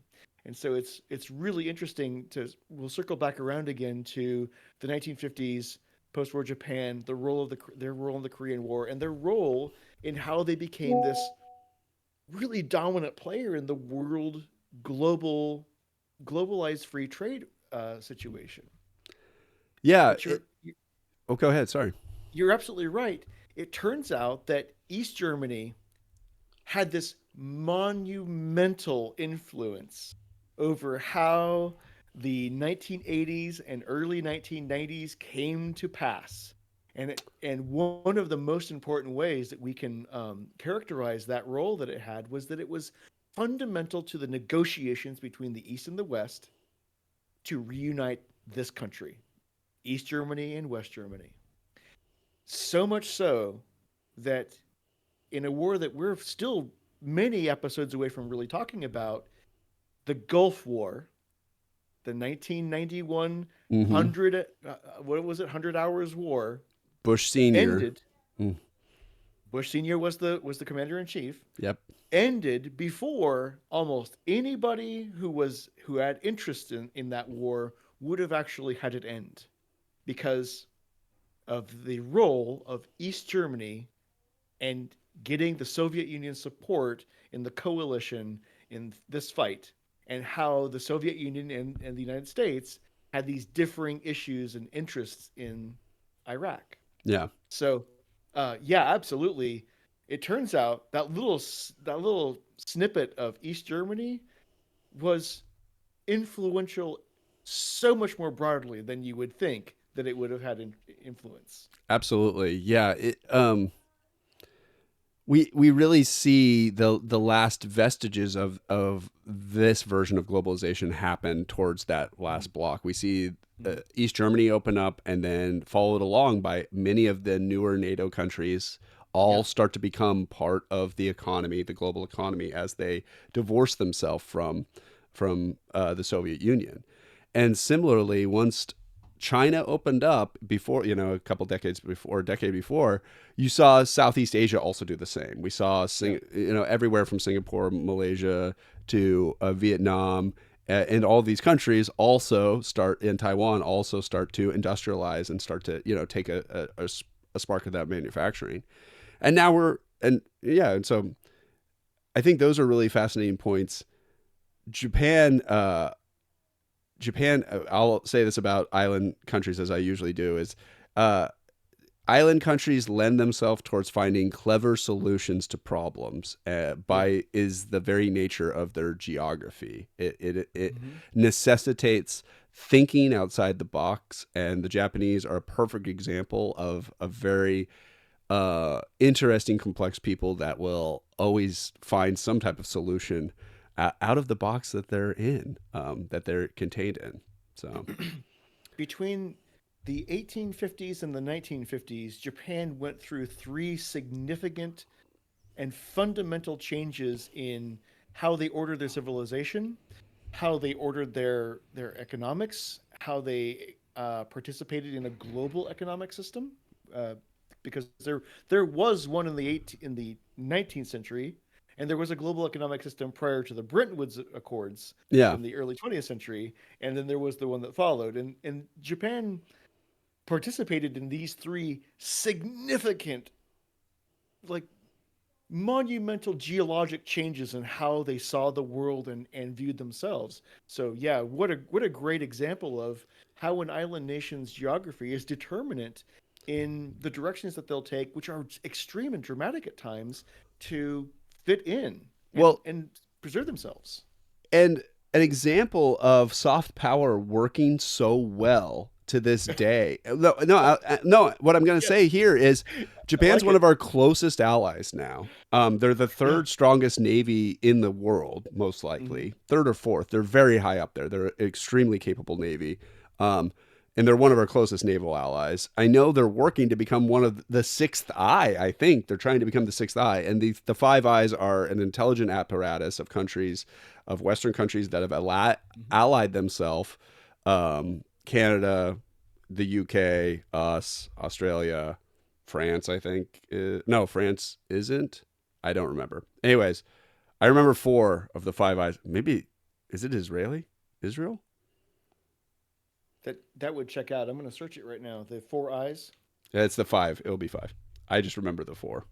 And so it's really interesting to we'll circle back around again to the 1950s post-war Japan, the role of their role in the Korean War, and their role in how they became this really dominant player in the world global globalized free trade situation. Yeah. But Oh, go ahead. Sorry. you're absolutely right. It turns out that East Germany had this monumental influence over how the 1980s and early 1990s came to pass. And one of the most important ways that we can characterize that role that it had was that it was fundamental to the negotiations between the East and the West to reunite this country, East Germany and West Germany. So much so that in a war that we're still many episodes away from really talking about, the Gulf War, the 1991 Mm-hmm. 100, what was it, 100 Hours War, Bush Senior. ended. Mm. Bush Sr. was the commander in chief, Yep. ended before almost anybody who had interest in that war would have actually had it end, because of the role of East Germany and getting the Soviet Union support in the coalition in this fight, and how the Soviet Union and the United States had these differing issues and interests in Iraq. Yeah. So, yeah, absolutely. It turns out that little snippet of East Germany was influential so much more broadly than you would think that it would have had influence. Absolutely. Yeah. We really see the last vestiges of this version of globalization happen towards that last block. We see East Germany open up, and then followed along by many of the newer NATO countries all Yeah. start to become part of the economy, the global economy, as they divorce themselves from the Soviet Union. And similarly, once China opened up before, a couple decades before, a decade before, you saw Southeast Asia also do the same. We saw, Yeah. everywhere from Singapore, Malaysia to Vietnam, and all these countries also start, in Taiwan, also start to industrialize and start to, take a spark of that manufacturing. And now and so I think those are really fascinating points. Japan, I'll say this about island countries as I usually do, is uh, island countries lend themselves towards finding clever solutions to problems Yeah. by is the very nature of their geography. It Hmm. necessitates thinking outside the box, and the Japanese are a perfect example of a very interesting, complex people that will always find some type of solution out of the box that they're in, that they're contained in. So, Between the 1850s and the 1950s, Japan went through three significant and fundamental changes in how they ordered their civilization, how they ordered their economics, how they participated in a global economic system. Uh, because there was one in the 19th century, and there was a global economic system prior to the Bretton Woods Accords yeah, in the early 20th century, and then there was the one that followed. And Japan participated in these three significant, like, monumental geologic changes in how they saw the world and viewed themselves. So yeah, what a great example of how an island nation's geography is determinant in the directions that they'll take, which are extreme and dramatic at times, to fit in well, and preserve themselves. and an example of soft power working so well to this day. No, no, no. What I'm going to say Yes, here is I Japan's like one it. of our closest allies now. They're the Yeah. third strongest navy in the world, most Hmm. likely, third or fourth. They're very high up there. They're an extremely capable navy. Um, and they're one of our closest naval allies. I know they're working to become one of the sixth eye. I think they're trying to become the sixth eye, and the Five Eyes are an intelligent apparatus of countries, of Western countries that have Hmm. allied themselves. Canada, the UK, us, Australia, France. I think no, France isn't. I don't remember. Anyways, I remember four of the Five Eyes. Maybe is it Israeli? Israel? That would check out. I'm going to search it right now. The Four Eyes. Yeah, it's the five. It'll be five. I just remember the four.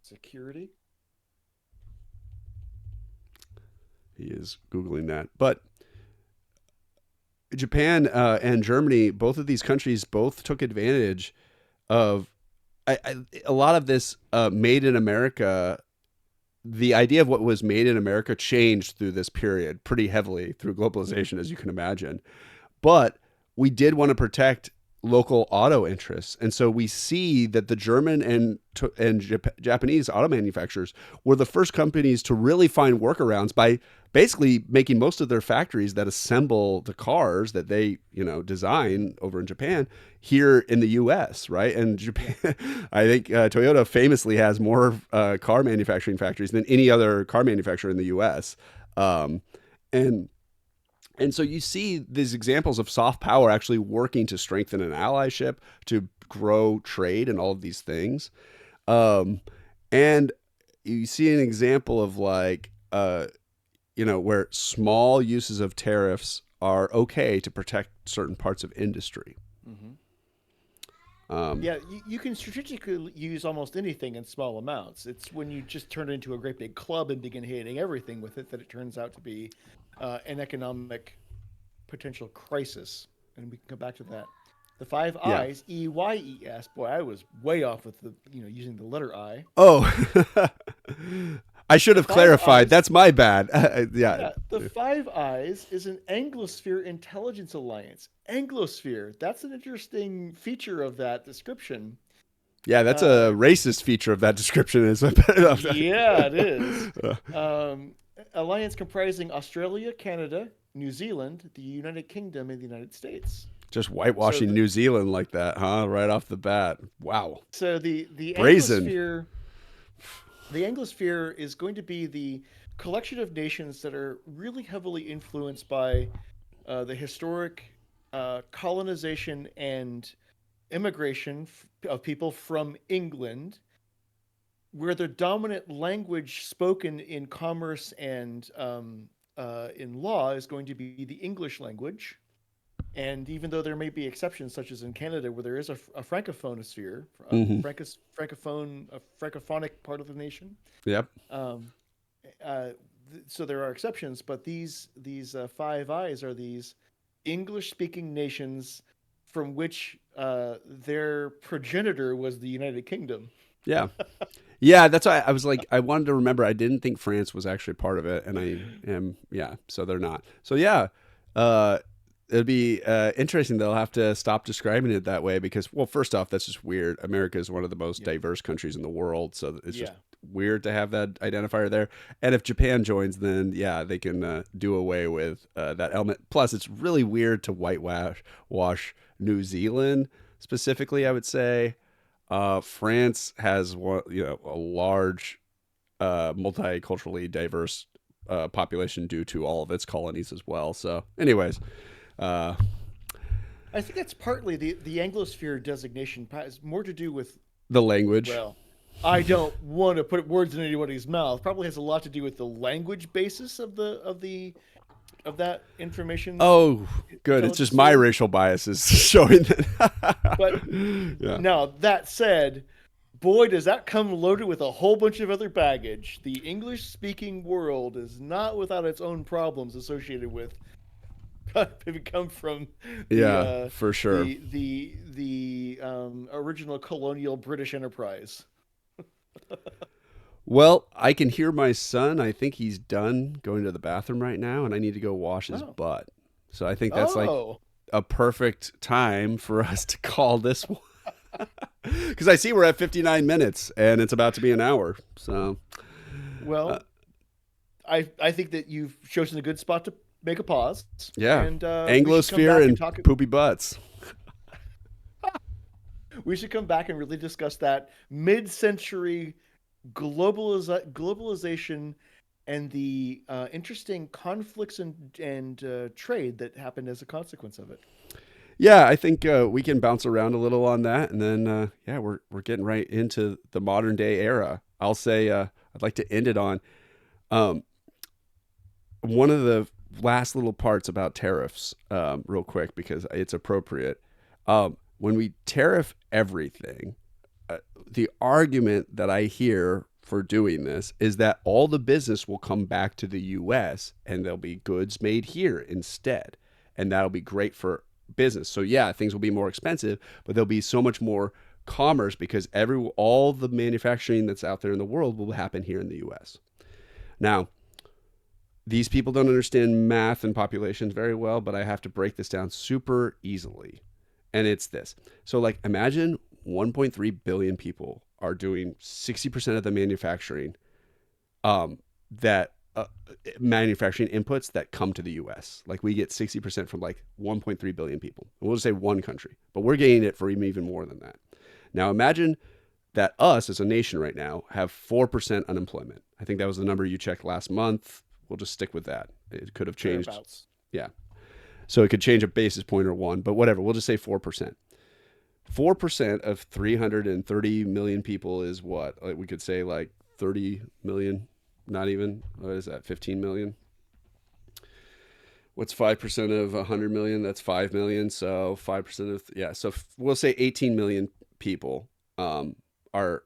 Security. He is googling that, but Japan and Germany, both of these countries, both took advantage of a lot of this made in America. The idea of what was made in America changed through this period pretty heavily through globalization, as you can imagine. But we did want to protect local auto interests, and so we see that the German and Japanese auto manufacturers were the first companies to really find workarounds by basically making most of their factories that assemble the cars that they design over in Japan here in the U.S. Right, and Yeah. Japan. I think Toyota famously has more car manufacturing factories than any other car manufacturer in the U.S. Um, and and so you see these examples of soft power actually working to strengthen an allyship, to grow trade, and all of these things. Um, and you see an example of like, where small uses of tariffs are okay to protect certain parts of industry. Hmm. Um, Yeah, you can strategically use almost anything in small amounts. It's when you just turn it into a great big club and begin hitting everything with it that it turns out to be an economic potential crisis. And we can come back to that. The five yeah. I's, EYES. Boy, I was way off with the using the letter I. Oh, I should The have Five clarified. Eyes. That's my bad. Yeah. Yeah, the Five Eyes is an Anglosphere intelligence alliance. Anglosphere. That's an interesting feature of that description. Yeah, that's Uh, a racist feature of that description. Is Yeah, it is. Um, Alliance comprising Australia, Canada, New Zealand, the United Kingdom, and the United States. just So whitewashing the New Zealand like that, huh? Right off the bat. Wow. so the Brazen. Anglosphere is going to be the collection of nations that are really heavily influenced by the historic colonization and immigration of people from England, where the dominant language spoken in commerce and in law is going to be the English language. And even though there may be exceptions, such as in Canada, where there is a francophone sphere, Mm-hmm. a francophonic part of the nation, Yep. um, uh, so there are exceptions. But these Five Eyes are these English-speaking nations from which their progenitor was the United Kingdom. Yeah. Yeah, that's why I was like, I wanted to remember. I didn't think France was actually part of it, and I am. Yeah, so they're not. So yeah, uh, it'd be interesting. They'll have to stop describing it that way because, well, first off, that's just weird. America is one of the most Yeah, diverse countries in the world, so it's just yeah. weird to have that identifier there. And if Japan joins, then yeah, they can do away with that element. Plus, it's really weird to wash New Zealand specifically. I would say. France has one, a large, multiculturally diverse population due to all of its colonies as well. So, anyways, uh, I think that's partly the Anglosphere designation has more to do with, the language. well, I don't want to put words in anybody's mouth. Probably has a lot to do with the language basis of that information Oh, good. It's just intelligence my sphere. racial biases showing But that. Yeah. now that said, boy, does that come loaded with a whole bunch of other baggage. The English speaking world is not without its own problems associated with it come from the Yeah, for sure. original colonial British enterprise. Well, I can hear my son. I think he's done going to the bathroom right now, and I need to go wash his Oh, butt. So I think that's like oh, a perfect time for us to call this one. Because I see we're at 59 minutes and it's about to be an hour. So, uh, well, I think that you've chosen a good spot to make a pause, yeah, and we should come Anglosphere back and and talk. poopy butts. We should come back and really discuss that mid-century globalization and the interesting conflicts and trade that happened as a consequence of it. Yeah, I think we can bounce around a little on that, and then yeah, we're getting right into the modern day era. I'll say I'd like to end it on um, one of the last little parts about tariffs, real quick, because it's appropriate. When we tariff everything, the argument that I hear for doing this is that all the business will come back to the US and there'll be goods made here instead. And that'll be great for business. So yeah, things will be more expensive, but there'll be so much more commerce because all the manufacturing that's out there in the world will happen here in the US. Now, these people don't understand math and populations very well, but I have to break this down super easily. And it's this. So, like, imagine 1.3 billion people are doing 60% of the that manufacturing inputs that come to the US. Like, we get 60% from like 1.3 billion people. And we'll just say one country, but we're getting it for even more than that. Now, imagine that us as a nation right now have 4% unemployment. I think that was the number you checked last month. We'll just stick with that. It could have changed. Thereabouts. Yeah. So it could change a basis point or one, but whatever. We'll just say 4%. 4% of 330 million people is what? Like we could say like 30 million, not even. What is that? 15 million? What's 5% of 100 million? That's 5 million. So 5% of, yeah. So we'll say 18 million people are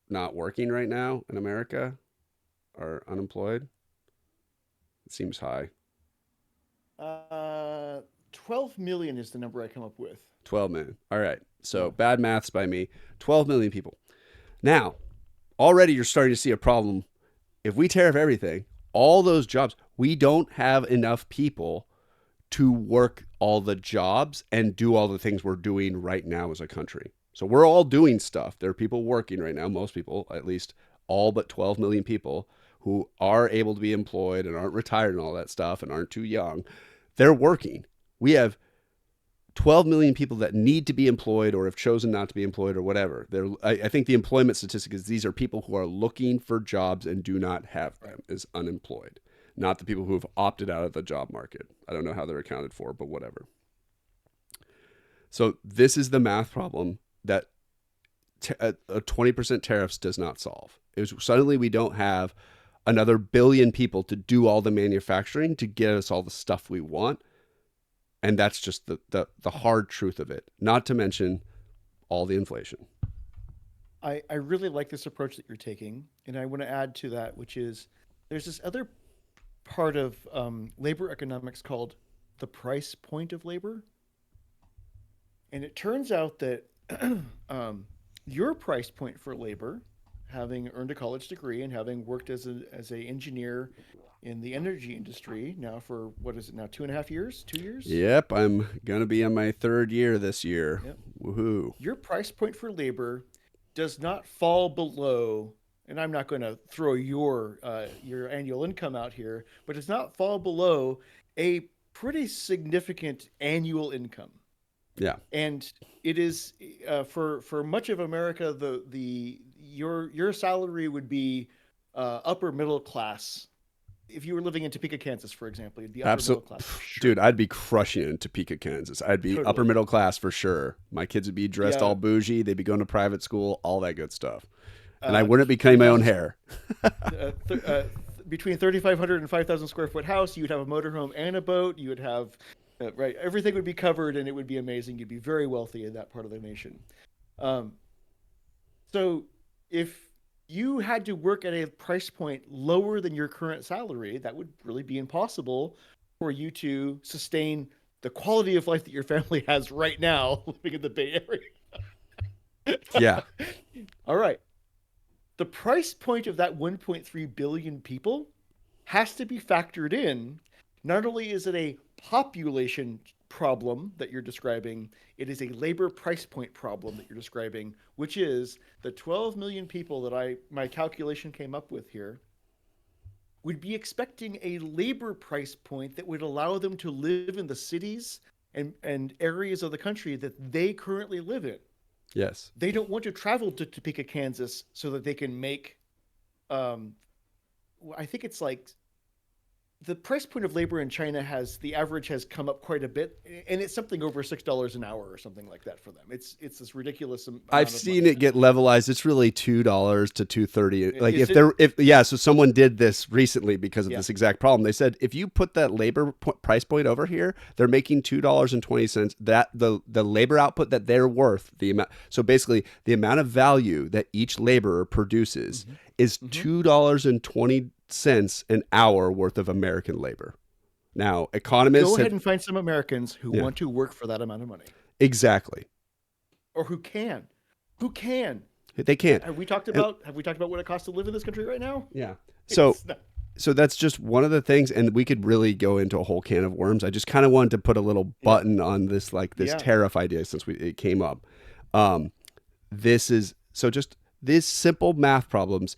not working right now in America, are unemployed. It seems high. Uh, 12 million is the number I come up with. 12 million. All right. So Yeah. bad maths by me. 12 million people. Now, already you're starting to see a problem. If we tariff everything, all those jobs, we don't have enough people to work all the jobs and do all the things we're doing right now as a country. So we're all doing stuff. There are people working right now, most people, at least all but 12 million people who are able to be employed and aren't retired and all that stuff and aren't too young. They're working. We have 12 million people that need to be employed or have chosen not to be employed or whatever. I think the employment statistic is these are people who are looking for jobs and do not have Right. them as unemployed, not the people who have opted out of the job market. I don't know how they're accounted for, but whatever. So this is the math problem that a 20% tariffs does not solve. Is suddenly we don't have another billion people to do all the manufacturing to get us all the stuff we want. And that's just the hard truth of it, not to mention all the inflation. I really like this approach that you're taking, and I want to add to that, which is there's this other part of labor economics called the price point of labor. And it turns out that um, your price point for labor, having earned a college degree and having worked as a engineer in the energy industry now for what is it now 2.5 years, 2 years? Yep, I'm going to be on my third year this year. Yep. Woohoo. Your price point for labor does not fall below, and I'm not going to throw your annual income out here, but does not fall below a pretty significant annual income. Yeah, And it is for much of America, the your salary would be upper middle class. If you were living in Topeka, Kansas, for example, you'd be upper middle absolutely. class for Dude, sure. I'd be crushing it in Topeka, Kansas. I'd be upper Totally. middle class for sure. My kids would be dressed Yeah. all bougie. They'd be going to private school, all that good stuff. And I Uh, wouldn't be cutting three my own thousand hair. between 3,500 and 5,000 square foot house. You would have a motorhome and a boat. You would have right everything would be covered, and it would be amazing. You'd be very wealthy in that part of the nation. Um, So if you had to work at a price point lower than your current salary, that would really be impossible for you to sustain the quality of life that your family has right now living in the Bay Area. Yeah. All right. the price point of that 1.3 billion people has to be factored in. Not only is it a population problem that you're describing, it is a labor price point problem that you're describing, which is the 12 million people that my calculation came up with here would be expecting a labor price point that would allow them to live in the cities and areas of the country that they currently live in. Yes. They don't want to travel to Topeka, Kansas so that they can make um, I think it's like the price point of labor in China has the average has come up quite a bit, and it's something over $6 an hour or something like that for them. It's this ridiculous I've amount of seen money. it get levelized. It's really $2 to $2.30. Like Is it? if yeah, so someone did this recently because of Yeah. this exact problem. They said if you put that price point over here, they're making $2.20. That the labor output that they're worth, the amount. So basically, the amount of value that each laborer produces Mm-hmm. is Mm-hmm. $2.20 an hour worth of American labor. Now, economists Go ahead have and find some Americans who yeah, want to work for that amount of money, exactly. or who can, who can. They can't. Have we talked And about what it costs to live in this country right now? yeah. So It's not, so that's just one of the things, and we could really go into a whole can of worms. I just kind of wanted to put a little yeah, button on this, like this yeah. tariff idea, since it came up. Um, this is so just these simple math problems,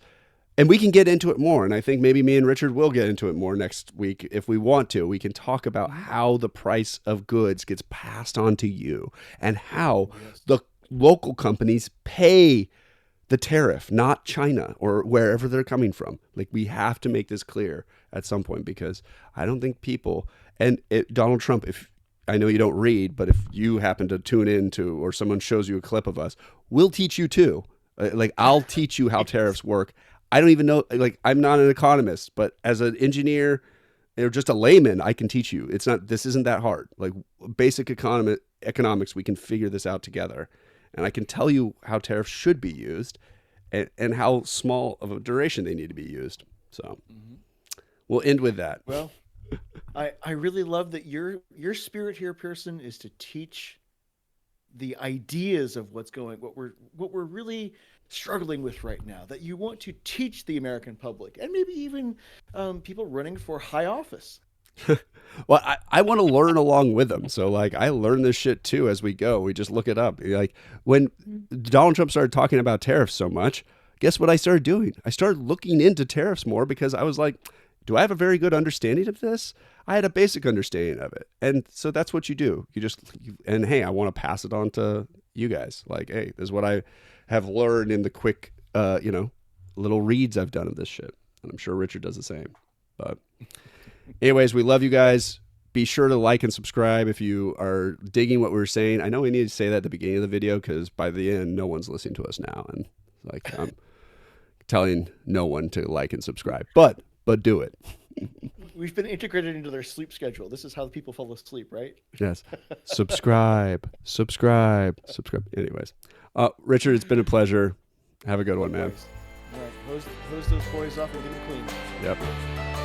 and we can get into it more. And I think maybe me and Richard will get into it more next week if we want to. We can talk about Mm-hmm. how the price of goods gets passed on to you, and how Oh yes. the local companies pay the tariff, not China or wherever they're coming from. Like, we have to make this clear at some point, because I don't think people, and Donald Trump, if I know you don't read, but if you happen to tune into, or someone shows you a clip of us, we'll teach you too. Like, I'll teach you how Yes. tariffs work. I don't even know, like, I'm not an economist, but as an engineer or just a layman, I can teach you. This isn't that hard. Like, basic economics, we can figure this out together. And I can tell you how tariffs should be used, and how small of a duration they need to be used. So Mm-hmm. we'll end with that. Well, I really love that your spirit here, Pearson, is to teach the ideas of what we're really struggling with right now. That you want to teach the American public, and maybe even people running for high office. Well, I want to learn along with them. So, like, I learn this shit too as we go. We just look it up. Like, when Donald Trump started talking about tariffs so much, guess what I started doing? I started looking into tariffs more, because I was like, do I have a very good understanding of this? I had a basic understanding of it. And so that's what you do. And hey, I want to pass it on to you guys. Like, hey, this is what I have learned in the quick, little reads I've done of this shit. And I'm sure Richard does the same. But anyways, we love you guys. Be sure to like and subscribe if you are digging what we're saying. I know we need to say that at the beginning of the video, because by the end, no one's listening to us now. And like, I'm telling no one to like and subscribe, but do it. We've been integrated into their sleep schedule. This is how the people fall asleep, right? Yes. Subscribe. Anyways, Richard, it's been a pleasure. Have a good one, man. Likewise. All right, hose those boys off and get them clean. Yep.